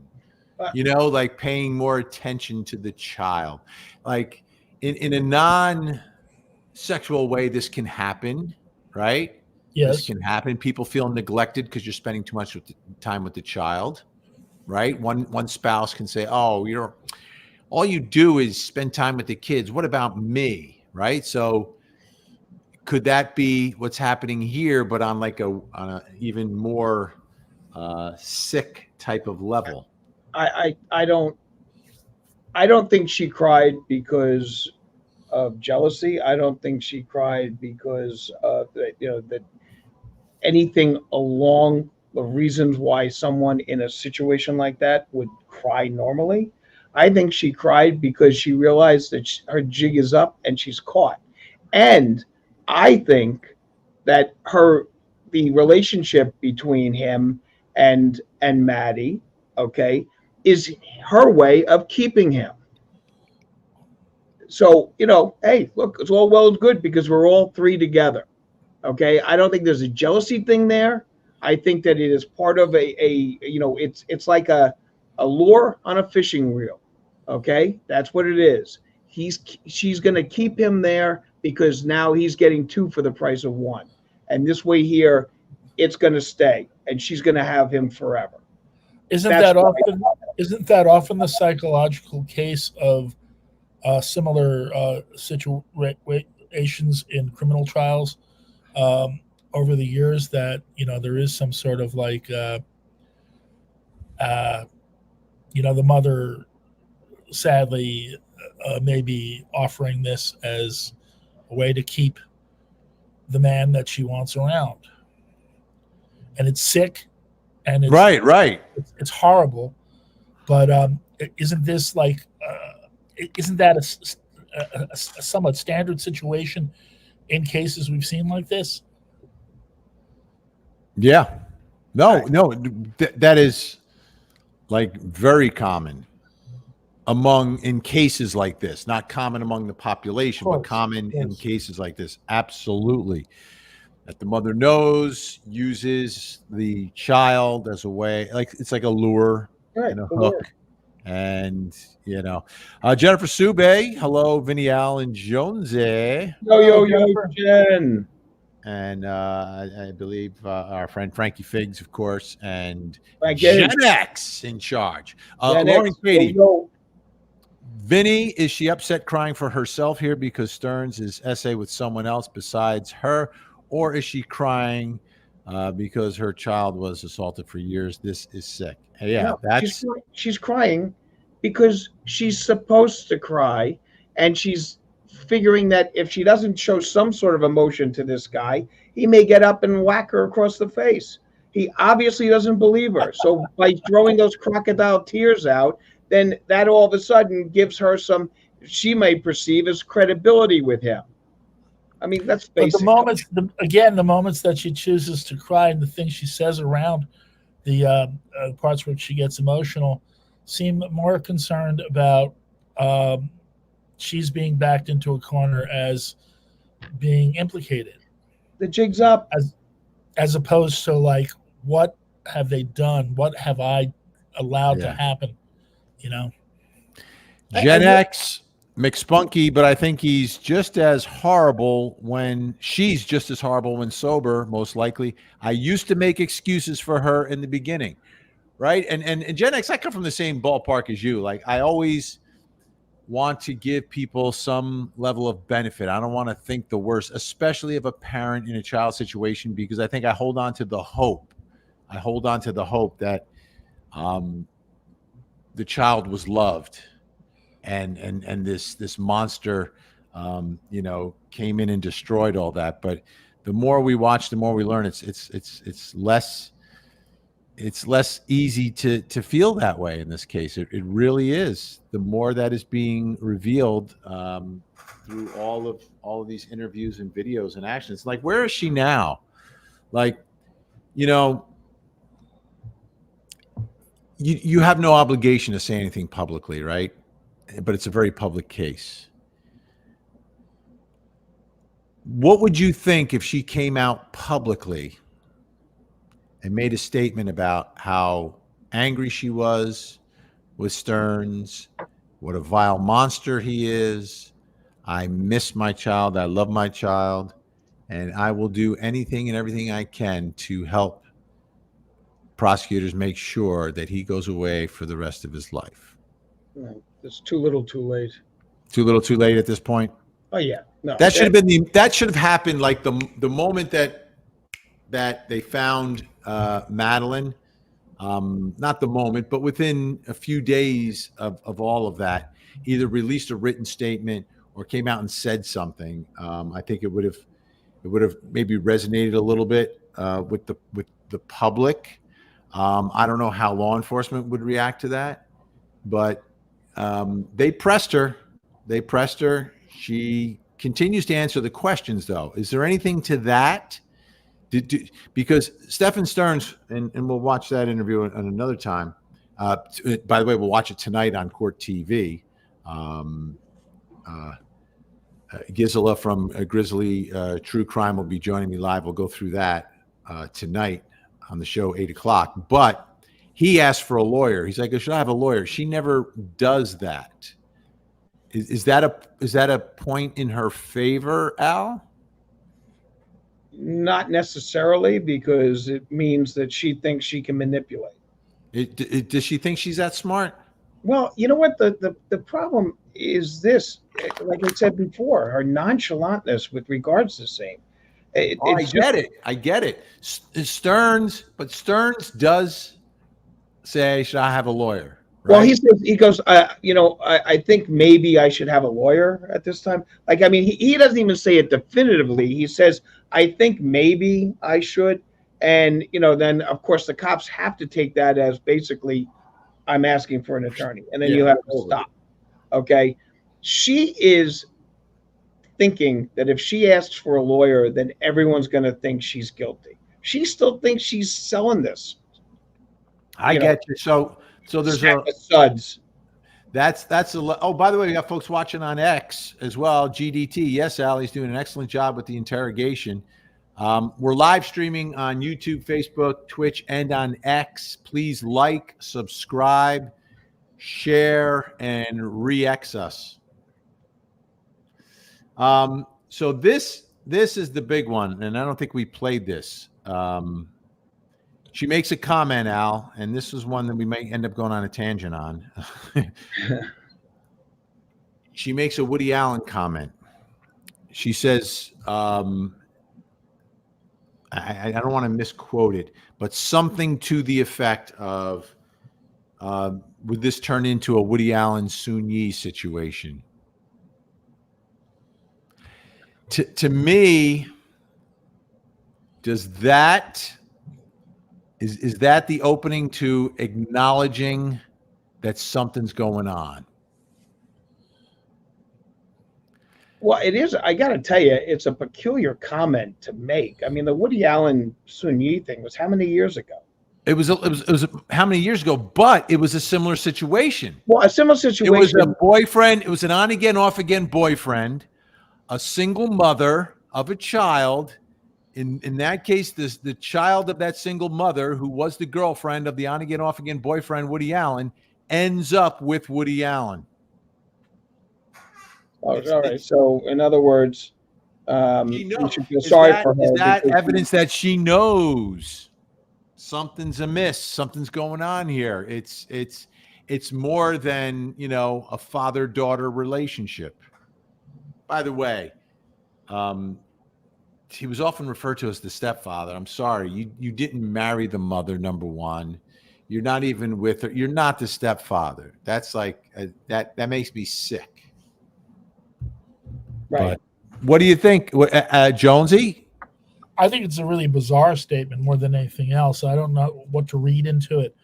like paying more attention to the child, like in a non-sexual way, this can happen, right? Yes. This can happen. People feel neglected because you're spending too much time with the child, right? One spouse can say, "Oh, all you do is spend time with the kids. What about me?" Right? So could that be what's happening here, but on on a even more sick type of level? I don't think she cried because of jealousy. I don't think she cried because that anything along the reasons why someone in a situation like that would cry normally. I think she cried because she realized that her jig is up and she's caught. And I think that the relationship between him and Maddie, okay, is her way of keeping him. So, hey, look, it's all well and good because we're all three together. Okay, I don't think there's a jealousy thing there. I think that it is part of it's like a lure on a fishing reel. Okay, that's what it is. She's going to keep him there because now he's getting two for the price of one, and this way here, it's going to stay, and she's going to have him forever. Isn't that often the psychological case of similar situations in criminal trials? Over the years, that there is some sort of like the mother sadly maybe offering this as a way to keep the man that she wants around, and it's sick and it's right it's horrible, but isn't this like isn't that a somewhat standard situation in cases we've seen like this? Yeah. No, that is like very common in cases like this, not common among the population, but common in cases like this. Absolutely. That the mother knows, uses the child as a way, like it's like a lure and a hook. And, Jennifer Sube, hello, Vinny Allen Jonesy. Yo, Jen. And I believe our friend Frankie Figs, of course, and Frankie. Gen X in charge. Lauren Katie. Vinny, is she upset crying for herself here because Stearns is essay with someone else besides her? Or is she crying because her child was assaulted for years? This is sick. Yeah, she's crying because she's supposed to cry, and she's figuring that if she doesn't show some sort of emotion to this guy, he may get up and whack her across the face. He obviously doesn't believe her. So by throwing those crocodile tears out, then that all of a sudden gives her some, she may perceive as credibility with him. I mean, that's basic. But the moments that she chooses to cry and the things she says around the parts where she gets emotional seem more concerned about she's being backed into a corner as being implicated. The jig's up. As opposed to like, what have they done? What have I allowed to happen? Gen X, McSpunky, but I think he's just as horrible she's just as horrible when sober, most likely. I used to make excuses for her in the beginning, right? And Gen X, I come from the same ballpark as you. Like, I always want to give people some level of benefit. I don't want to think the worst, especially of a parent in a child situation, because I think I hold on to the hope. I hold on to the hope that the child was loved, and this monster, came in and destroyed all that. But the more we watch, the more we learn. It's less easy to feel that way in this case. It really is. The more that is being revealed through all of these interviews and videos and actions. Like, where is she now? Like, you have no obligation to say anything publicly, right? But it's a very public case. What would you think if she came out publicly and made a statement about how angry she was with Stearns, what a vile monster he is? I miss my child. I love my child. And I will do anything and everything I can to help prosecutors make sure that he goes away for the rest of his life. No, it's too little, too late. Too little, too late at this point. Oh yeah, no. That should have happened like the moment that they found Madeline. Not the moment, but within a few days of all of that, either released a written statement or came out and said something. I think it would have maybe resonated a little bit with the public. I don't know how law enforcement would react to that, but they pressed her. She continues to answer the questions, though. Is there anything to that? Because Stephen Stearns, and we'll watch that interview at another time. By the way, we'll watch it tonight on Court TV. Gisela from Grizzly True Crime will be joining me live. We'll go through that tonight on the show, 8:00. But he asked for a lawyer. He's like, should I have a lawyer? She never does that. Is that a point in her favor, Al? Not necessarily, because it means that she thinks she can manipulate. Does she think she's that smart? Well, you know what? The problem is this, like I said before, her nonchalantness with regards to same. I get it. Stearns does say, should I have a lawyer? Right? Well, he goes, I think maybe I should have a lawyer at this time. Like, I mean, he doesn't even say it definitively. He says, I think maybe I should. And, then, of course, the cops have to take that as basically, I'm asking for an attorney. And then you have to stop. Okay. She is thinking that if she asks for a lawyer, then everyone's going to think she's guilty. she still thinks she's selling this. I get you. So there's Stack of suds. That's oh, by the way, we got folks watching on X as well. GDT. Yes, Allie's doing an excellent job with the interrogation. We're live streaming on YouTube, Facebook, Twitch, and on X. Please like, subscribe, share, and re-X us. So this is the big one, and I don't think we played this. She makes a comment, Al, and this is one that we may end up going on a tangent on. She makes a Woody Allen comment. She says, I don't want to misquote it, but something to the effect of, would this turn into a Woody Allen Soon Yi situation? To me, does that is that the opening to acknowledging that something's going on? Well, it is. I got to tell you, it's a peculiar comment to make. I mean, the Woody Allen Soon Yi thing was how many years ago? It was how many years ago? But it was a similar situation. Well, a similar situation. It was a boyfriend. It was an on again, off again boyfriend, a single mother of a child. In that case, the child of that single mother, who was the girlfriend of the on again, off again boyfriend Woody Allen, ends up with Woody Allen. Oh, all right. So, in other words, you should feel sorry for her. Is that evidence that she knows something's amiss, something's going on here? It's more than, a father-daughter relationship. By the way, he was often referred to as the stepfather. I'm sorry, you didn't marry the mother. Number one, you're not even with her. You're not the stepfather. That's like that makes me sick. Right. But what do you think, Jonesy? I think it's a really bizarre statement more than anything else. I don't know what to read into it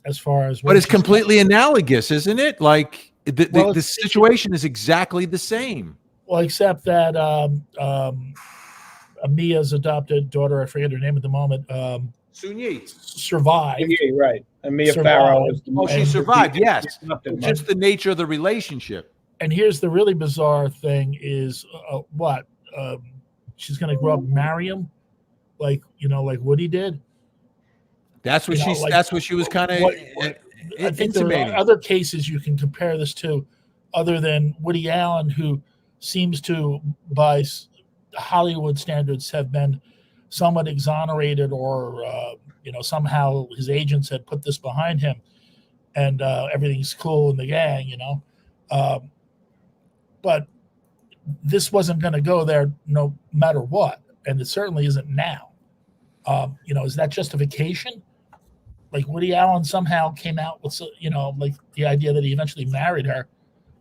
as far as. But it's completely analogous, isn't it? Like the situation is exactly the same. Well, except that Mia's adopted daughter, I forget her name at the moment, Soon Yi survived. Yeah, right. And Mia Farrow. She survived, yes. Just the nature of the relationship. And here's the really bizarre thing is she's going to grow up and marry him, like Woody did. That's what that's what she was kind of I think there are other cases you can compare this to, other than Woody Allen, who seems to, by Hollywood standards, have been somewhat exonerated, or somehow his agents had put this behind him, and everything's cool in the gang, but this wasn't going to go there no matter what, and it certainly isn't now. Is that justification? Like, Woody Allen somehow came out with, like, the idea that he eventually married her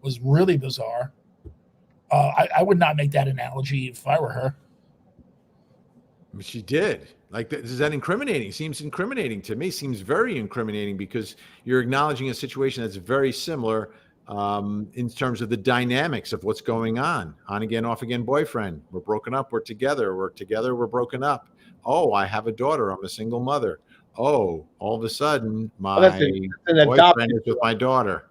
was really bizarre. I would not make that analogy if I were her. She did. Like, is that incriminating? Seems incriminating to me. Seems very incriminating, because you're acknowledging a situation that's very similar in terms of the dynamics of what's going on. On again, off again boyfriend. We're broken up. We're together. We're together. We're broken up. Oh, I have a daughter. I'm a single mother. Oh, all of a sudden, my boyfriend is with my daughter.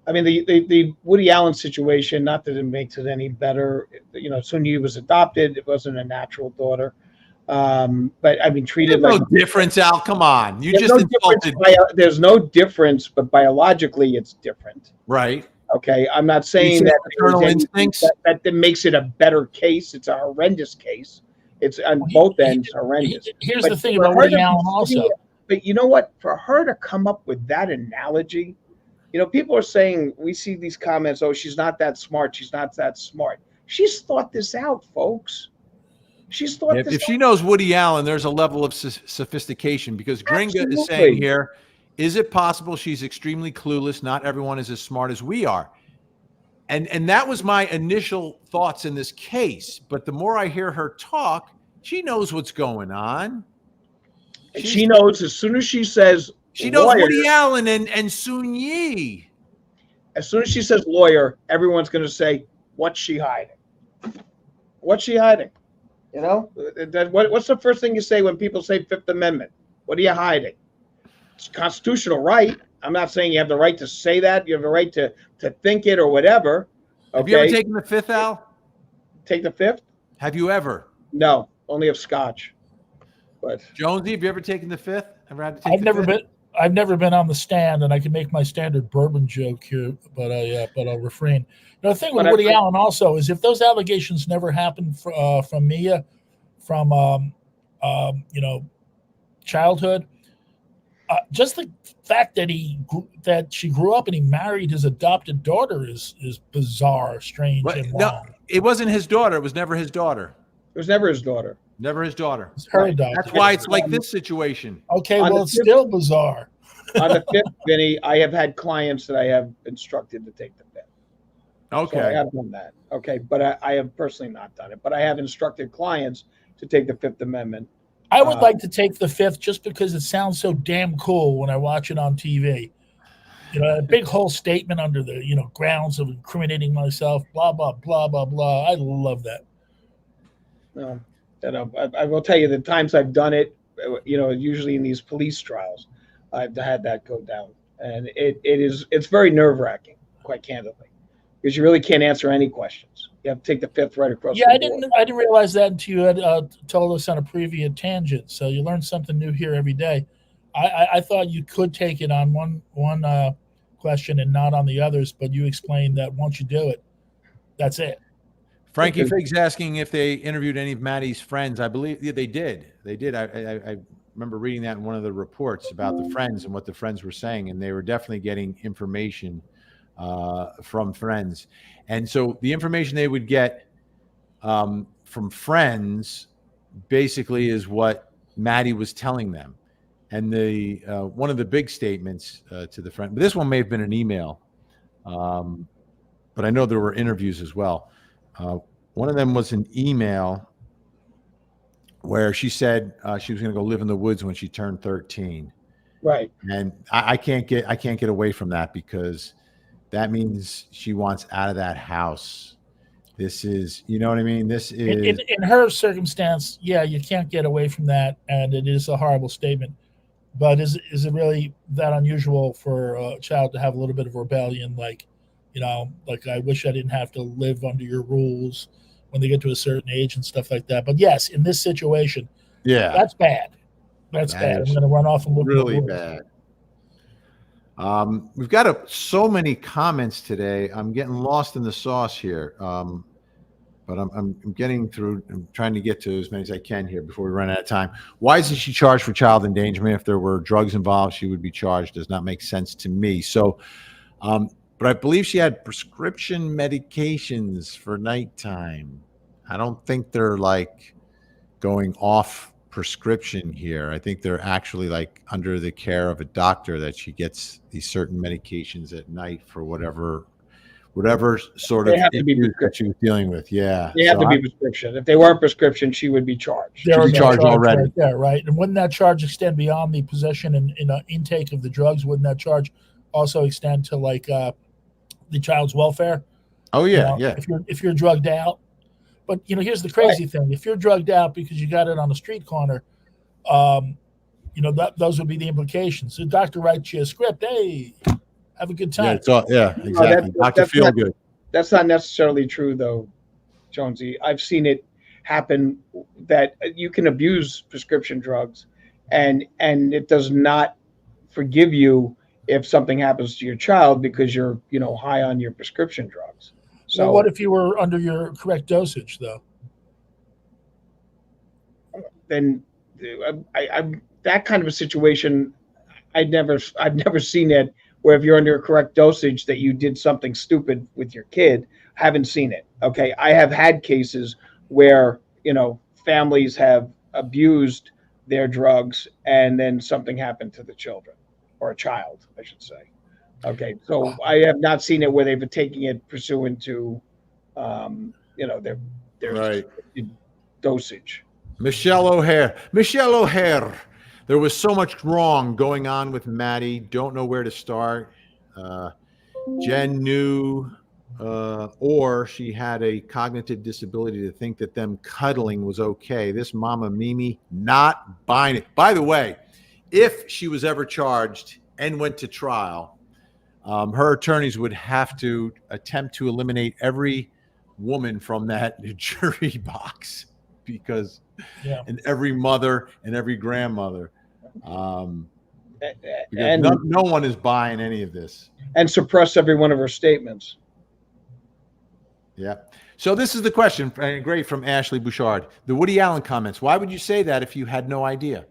I mean, the Woody Allen situation, not that it makes it any better. Soon Yi was adopted. It wasn't a natural daughter. But I mean, treated There's like no difference, Al. Come on. You just insulted. There's no difference, but biologically it's different. Right. Okay. I'm not saying that maternal instincts that makes it a better case. It's a horrendous case. It's on both ends horrendous. Here's the thing about Woody Allen also. But you know what? For her to come up with that analogy, people are saying, we see these comments, oh, she's not that smart. She's not that smart. She's thought this out, folks. She's thought this out. If she knows Woody Allen, there's a level of sophistication, because Gringa is saying here, is it possible she's extremely clueless? Not everyone is as smart as we are. And that was my initial thoughts in this case. But the more I hear her talk, she knows what's going on. She knows as soon as she says she knows lawyer, Woody Allen and Soon Yi. As soon as she says lawyer, everyone's going to say, what's she hiding? What's she hiding? You know, what's the first thing you say when people say Fifth Amendment? What are you hiding? It's a constitutional right. I'm not saying you have the right to say that. You have the right to think it or whatever. Okay. Have you ever taken the fifth, Al? Take the fifth? Have you ever? No, only of scotch. But Jonesy, have you ever taken the fifth? Ever had to take I've the never fifth? I've never been on the stand, and I can make my standard bourbon joke here, but I'll refrain. Now, the thing with Woody Allen also is if those allegations never happened from Mia, from childhood, just the fact that she grew up and he married his adopted daughter is bizarre, strange, and wrong. No, it wasn't his daughter. It was never his daughter. It was never his daughter. Never his daughter. It's her adopted. That's why it's like this situation. Okay, well, it's still bizarre. On the fifth, Vinny, I have had clients that I have instructed to take the fifth. Okay. So I have done that. Okay, but I have personally not done it. But I have instructed clients to take the Fifth Amendment. I would like to take the fifth just because it sounds so damn cool when I watch it on TV. You know, a big whole statement under the, grounds of incriminating myself, blah, blah, blah, blah, blah. I love that. I will tell you the times I've done it, usually in these police trials, I've had that go down. And it's very nerve-wracking, quite candidly, because you really can't answer any questions. You have to take the fifth right across. Yeah, I didn't realize that until you had told us on a previous tangent. So you learn something new here every day. I thought you could take it on one question and not on the others, but you explained that once you do it, that's it. Frankie Figg's asking if they interviewed any of Maddie's friends. I believe they did. They did. I remember reading that in one of the reports about the friends and what the friends were saying, and they were definitely getting information from friends. And so the information they would get from friends basically is what Maddie was telling them. And the one of the big statements to the friend, but this one may have been an email, but I know there were interviews as well. One of them was an email where she said she was going to go live in the woods when she turned 13. Right. And I can't get away from that because that means she wants out of that house. This is, you know what I mean? This is in her circumstance. Yeah, you can't get away from that. And it is a horrible statement, but is it really that unusual for a child to have a little bit of rebellion? Like I wish I didn't have to live under your rules when they get to a certain age and stuff like that. But yes, in this situation, yeah, that's bad. That's bad. I'm going to run off and look really bad. We've got so many comments today. I'm getting lost in the sauce here. But I'm getting through. I'm trying to get to as many as I can here before we run out of time. Why isn't she charged for child endangerment? If there were drugs involved, she would be charged. Does not make sense to me. So, but I believe she had prescription medications for nighttime. I don't think they're like going off prescription here. I think they're actually like under the care of a doctor that she gets these certain medications at night for whatever sort of issue that she was dealing with. Yeah. They have to be prescription. If they weren't prescription, she would be charged. She'd be charged already. Right there, right? And wouldn't that charge extend beyond the possession and intake of the drugs? Wouldn't that charge also extend to like the child's welfare? Oh yeah, yeah. If you're drugged out, but here's the crazy thing: if you're drugged out because you got it on a street corner, those would be the implications. The doctor writes you a script. Hey, have a good time. Exactly. Doctor feel good. That's not necessarily true, though, Jonesy. I've seen it happen that you can abuse prescription drugs, and it does not forgive you if something happens to your child because you're high on your prescription drugs. So what if you were under your correct dosage, though? Then I that kind of a situation, I've never seen it where if you're under a correct dosage that you did something stupid with your kid. Haven't seen it. Okay, I have had cases where families have abused their drugs and then something happened to the children or a child, I should say. Okay, so I have not seen it where they've been taking it pursuant to, their right dosage. Michelle O'Hare. There was so much wrong going on with Maddie. Don't know where to start. Jen knew or she had a cognitive disability to think that them cuddling was okay. This Mama Mimi, not buying it. By the way, if she was ever charged and went to trial, her attorneys would have to attempt to eliminate every woman from that jury box, because Yeah. and every mother and every grandmother, because And no one is buying any of this. and suppress every one of her statements. Yeah. So this is the question, great, from Ashley Bouchard. The Woody Allen comments. Why would you say that if you had no idea?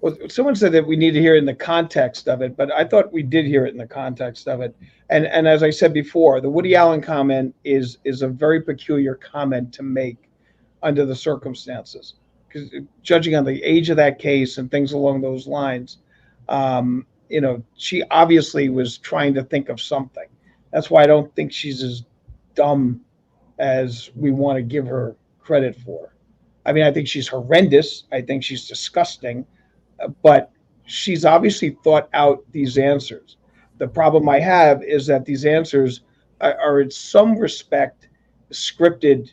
Well, someone said that we need to hear it in the context of it, but I thought we did hear it in the context of it. And as I said before, the Woody Allen comment is a very peculiar comment to make under the circumstances, because judging on the age of that case and things along those lines, she obviously was trying to think of something. That's why I don't think she's as dumb as we want to give her credit for. I mean, I think she's horrendous. I think she's disgusting. But she's obviously thought out these answers. The problem I have is that these answers are in some respect scripted,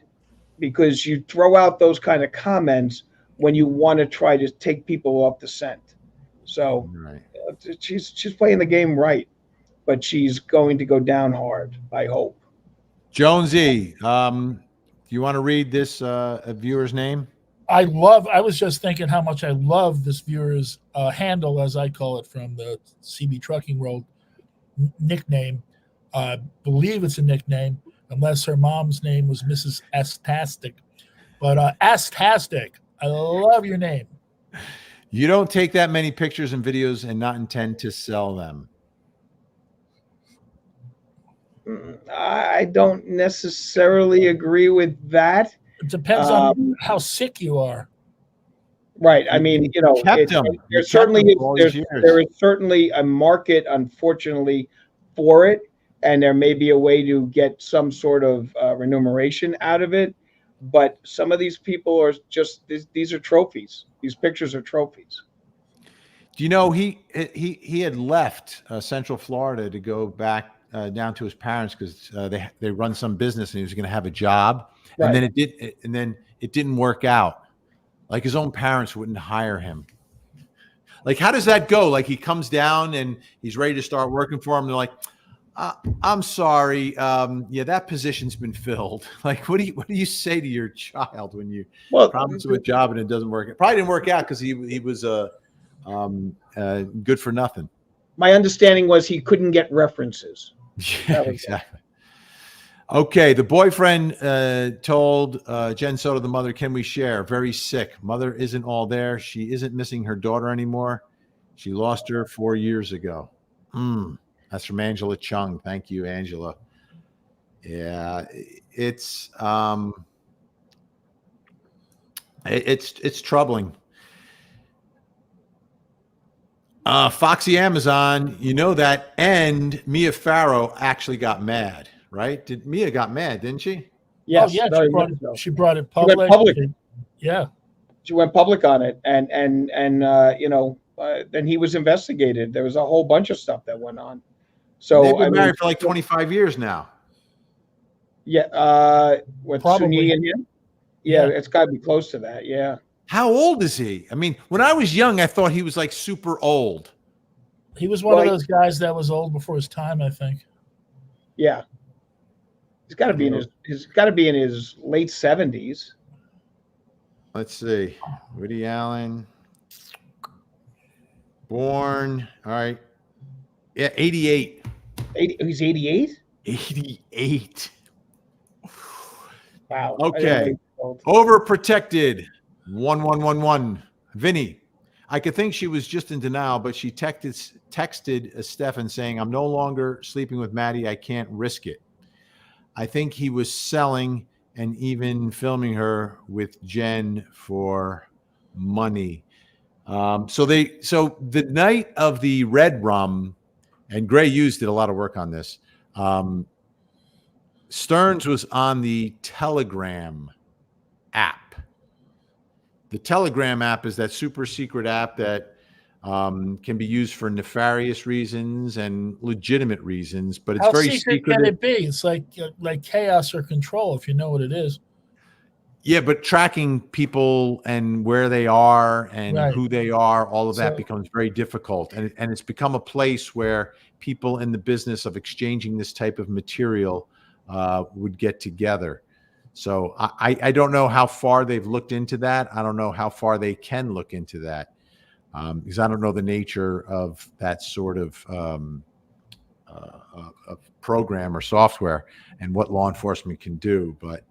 because you throw out those kind of comments when you want to try to take people off the scent. So Right. she's playing the game right, but she's going to go down hard, I hope. Jonesy, do you want to read this viewer's name? I was just thinking how much I love this viewer's handle, as I call it, from the CB Trucking World nickname. I believe it's a nickname, unless her mom's name was Mrs. Astastic. But Astastic, I love your name. You don't take that many pictures and videos and not intend to sell them. I don't necessarily agree with that. It depends on how sick you are. Right. I mean, kept them. You there kept certainly them for all these is, years. there is certainly a market, unfortunately, for it, and there may be a way to get some sort of remuneration out of it. But some of these people are just these are trophies. These pictures are trophies. Do you know he had left Central Florida to go back down to his parents, because they run some business and he was going to have a job, Right. and then it didn't work out. Like, his own parents wouldn't hire him. Like, how does that go? Like, he comes down and he's ready to start working for him. They're like, I'm sorry. Yeah, that position's been filled. Like, what do you say to your child when you promise him a job and it doesn't work? It probably didn't work out because he was good for nothing. My understanding was he couldn't get references. Yeah, exactly. Okay, the boyfriend told Jenn Soto, the mother, "Can we share? Very sick. Mother isn't all there. She isn't missing her daughter anymore. She lost her 4 years ago." That's from Angela Chung. Thank you, Angela. Yeah, it's troubling. Foxy Amazon, you know that, and Mia Farrow actually got mad, right? Mia got mad, didn't she? Yes. Oh, yeah, very she brought, much so. she brought it She went public. public. Yeah. She went public on it, and then he was investigated. There was a whole bunch of stuff that went on. So They've been married for like 25 years now. Yeah, with Probably. Suni and him. Yeah, Yeah. it's got to be close to that. Yeah. How old is he? I mean, when I was young, I thought he was like super old. He was one Well, of those guys that was old before his time, I think. Yeah. He's got to be in his late 70s. Let's see. Woody Allen. Born. All right. Yeah, 88. He's 88? 88. Wow. Okay. Overprotected. 1111. Vinny. I could think she was just in denial, but she texted Stefan saying, "I'm no longer sleeping with Maddie. I can't risk it." I think he was selling and even filming her with Jen for money. So the night of the Red Rum, and Gray Hughes did a lot of work on this. Stearns was on the Telegram app. The Telegram app is that super secret app that can be used for nefarious reasons and legitimate reasons, but it's How very secret can secretive. it be? It's like chaos or control, if you know what it is. Yeah, but tracking people and where they are and Right. who they are, all of that So- becomes very difficult. And it's become a place where people in the business of exchanging this type of material would get together. So I don't know how far they've looked into that. I don't know how far they can look into that, because I don't know the nature of that sort of program or software and what law enforcement can do. But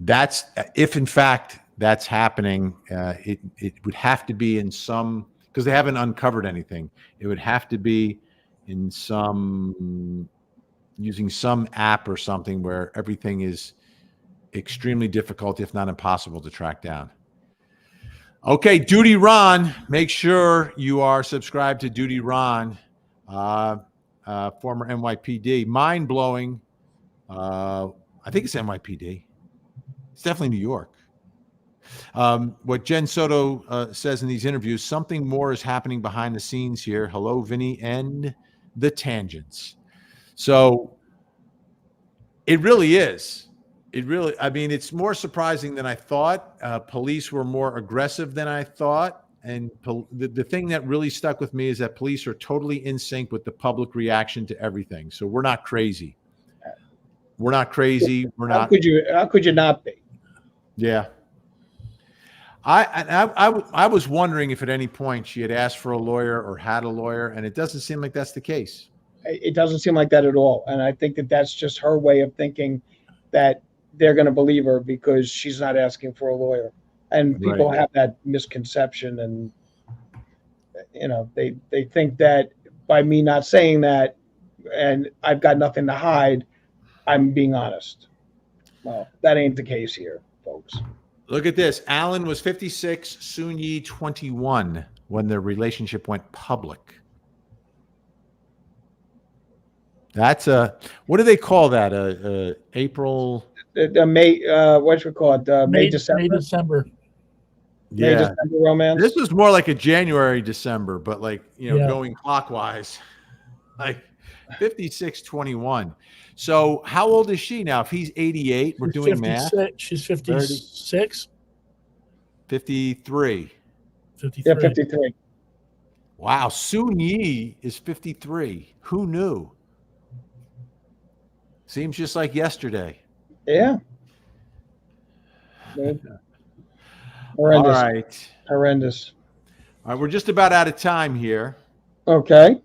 that's, if in fact that's happening, it would have to be in some, because they haven't uncovered anything. It would have to be in some, using some app or something where everything is extremely difficult, if not impossible, to track down. Okay, Duty Ron, make sure you are subscribed to Duty Ron, former NYPD. Mind blowing. I think it's NYPD. It's definitely New York. What Jenn Soto says in these interviews, something more is happening behind the scenes here. Hello, Vinny and the Tangents. So it really is. I mean, it's more surprising than I thought. Police were more aggressive than I thought. And the thing that really stuck with me is that police are totally in sync with the public reaction to everything. So we're not crazy. We're not crazy. We're not. How could you not be? Yeah. I was wondering if at any point she had asked for a lawyer or had a lawyer, and it doesn't seem like that's the case. It doesn't seem like that at all. And I think that that's just her way of thinking that they're going to believe her because she's not asking for a lawyer. And people have that misconception, and they think that by me not saying that and I've got nothing to hide, I'm being honest. Well, that ain't the case here, folks. Look at this. Alan was 56, Soon Yi 21 when their relationship went public. That's what do they call that? April. The May, what you call it? May, December. May, December. Yeah. May, December romance. This was more like a January, December, but like, Yeah. going clockwise, like 56, 21. So how old is she now? If he's 88, we're doing math. She's 56. 53. 53. Yeah, 53. Wow. Soon Yi is 53. Who knew? Seems just like yesterday. Yeah. Horrendous. All right. Horrendous. All right. We're just about out of time here Okay.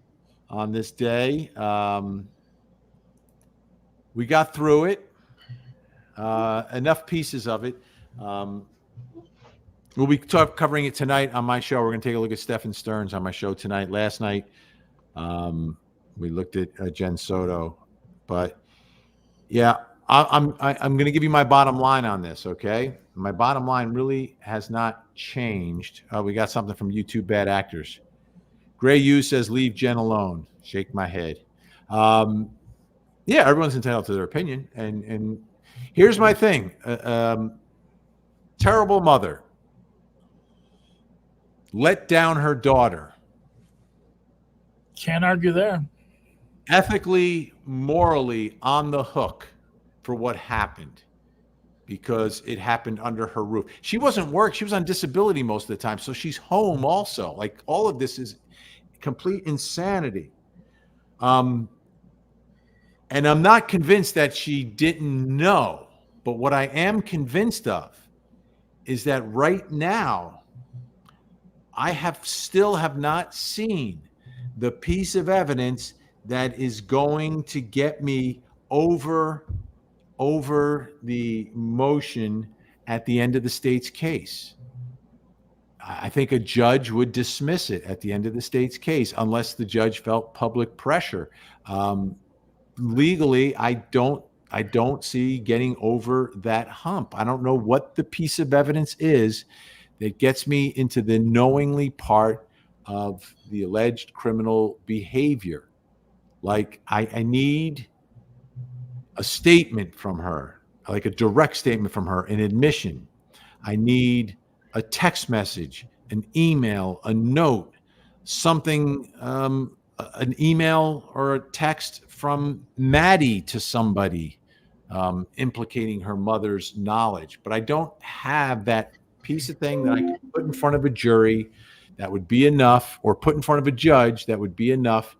on this day. We got through it. Enough pieces of it. We'll be covering it tonight on my show. We're going to take a look at Stephen Stearns on my show tonight. Last night, we looked at Jenn Soto, but yeah, I'm going to give you my bottom line on this. Okay, my bottom line really has not changed. We got something from YouTube Bad Actors. Gray U says, "Leave Jenn alone." Shake my head. Yeah, everyone's entitled to their opinion, and here's my thing. Terrible mother let down her daughter. Can't argue there. Ethically, morally on the hook for what happened because it happened under her roof. She wasn't work. She was on disability most of the time. So she's home also. Like, all of this is complete insanity. And I'm not convinced that she didn't know, but what I am convinced of is that right now, I still have not seen the piece of evidence that is going to get me over the motion at the end of the state's case. I think a judge would dismiss it at the end of the state's case unless the judge felt public pressure. Legally, I don't see getting over that hump. I don't know what the piece of evidence is that gets me into the knowingly part of the alleged criminal behavior. Like, I need a statement from her, like a direct statement from her, an admission. I need a text message, an email, a note. something, an email or a text from Maddie to somebody implicating her mother's knowledge. But I don't have that piece of thing that I could put in front of a jury that would be enough, or put in front of a judge that would be enough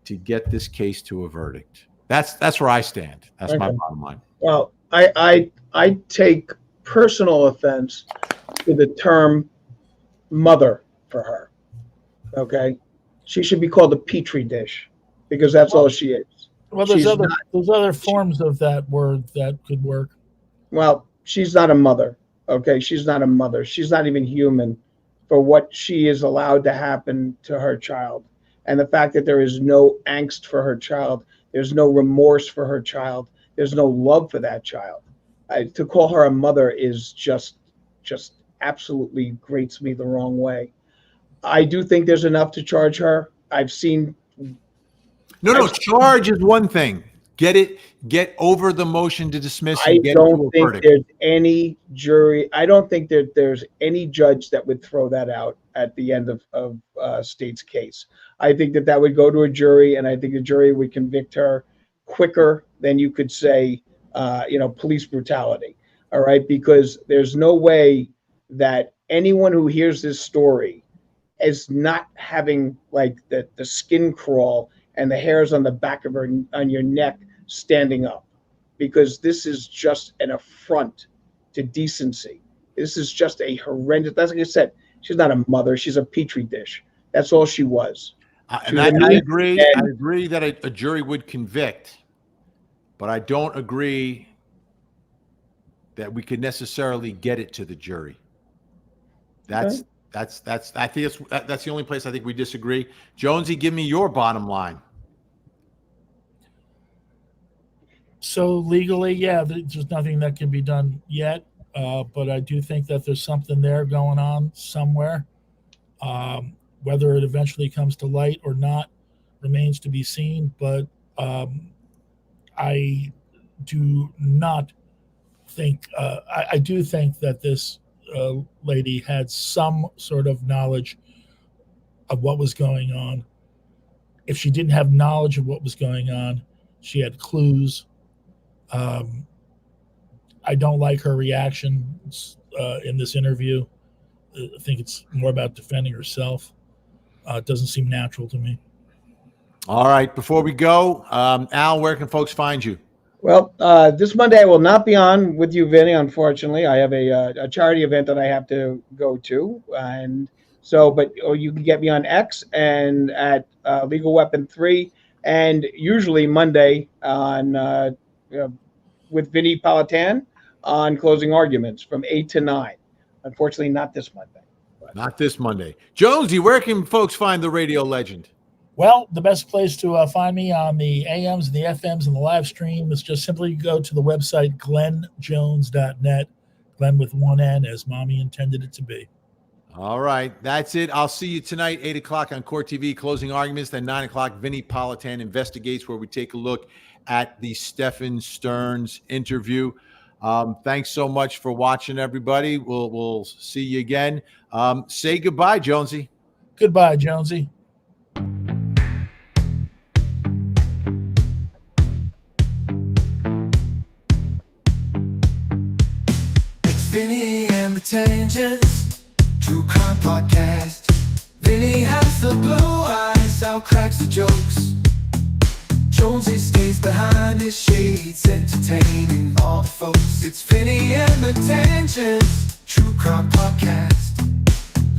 to get this case to a verdict. That's where I stand. That's my bottom line. Well, I take personal offense to the term mother for her. Okay, she should be called a petri dish because that's all she is. Well, there's other forms of that word that could work. Well, she's not a mother. Okay, she's not a mother. She's not even human for what she is allowed to happen to her child, and the fact that there is no angst for her child, there's no remorse for her child, there's no love for that child. To call her a mother is just absolutely grates me the wrong way. I do think there's enough to charge her. I've seen. No, charge is one thing. Get over the motion to dismiss. I And get don't into a think verdict. there's any jury. I don't think there's any judge that would throw that out at the end of State's case. I think that would go to a jury, and I think the jury would convict her quicker than you could say, police brutality. All right, because there's no way that anyone who hears this story is not having like the skin crawl and the hairs on the back of her on your neck standing up, because this is just an affront to decency. This is just a horrendous. That's like I said. She's not a mother. She's a petri dish. That's all she was. And I agree. I agree that a jury would convict, but I don't agree that we could necessarily get it to the jury. That's I think that's the only place I think we disagree. Jonesy, give me your bottom line. So legally, yeah, there's nothing that can be done yet, but I do think that there's something there going on somewhere. Whether it eventually comes to light or not remains to be seen, but I do not think I do think that this lady had some sort of knowledge of what was going on. If she didn't have knowledge of what was going on, she had clues. I don't like her reaction in this interview. I think it's more about defending herself. It doesn't seem natural to me. All right. Before we go, Al, where can folks find you? Well, this Monday I will not be on with you, Vinny. Unfortunately, I have a charity event that I have to go to, and so. But you can get me on X and at Legal Weapon 3, and usually Monday on with Vinny Politan on Closing Arguments from 8 to 9. Unfortunately, not this Monday. Not this Monday. Jonesy, where can folks find the radio legend? Well, the best place to find me on the AMs and the FMs and the live stream is just simply go to the website glennjones.net. Glenn with one N, as mommy intended it to be. All right. That's it. I'll see you tonight, 8 o'clock on Court TV, Closing Arguments. Then 9 o'clock, Vinny Politan Investigates, where we take a look at the Stephen Stearns interview. Thanks so much for watching, everybody. We'll see you again. Say goodbye, Jonesy. Goodbye, Jonesy. Vinny and the Tangents, True Crime Podcast. Vinny has the blue eyes, out cracks the jokes. Jonesy stays behind his shades, entertaining all the folks. It's Vinny and the Tangents, True Crime Podcast.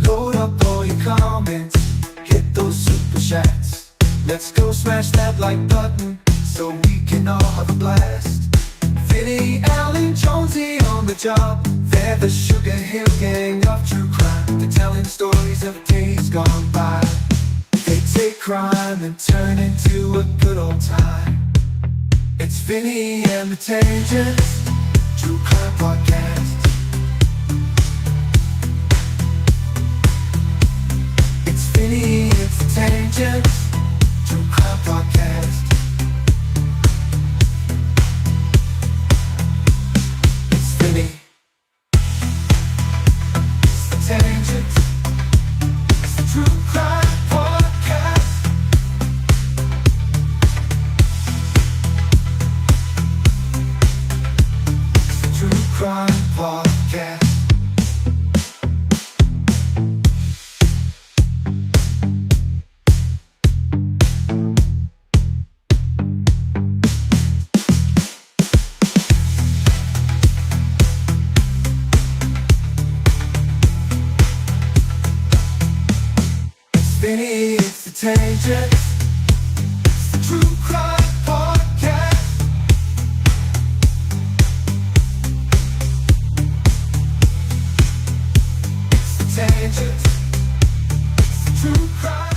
Load up all your comments, hit those super chats. Let's go smash that like button, so we can all have a blast. Vinny, Al, and Jonesy on the job. They're the Sugar Hill Gang of true crime. They're telling stories of days gone by. They take crime and turn into a good old time. It's Vinny and the Tangents, True Crime Podcast. It's Vinny and the Tangents, True Crime Podcast. Vinny, it's the Tangents, it's the True Crime Vinny, it's the tangent. It's the True Crime Podcast. It's the tangent. It's the True Crime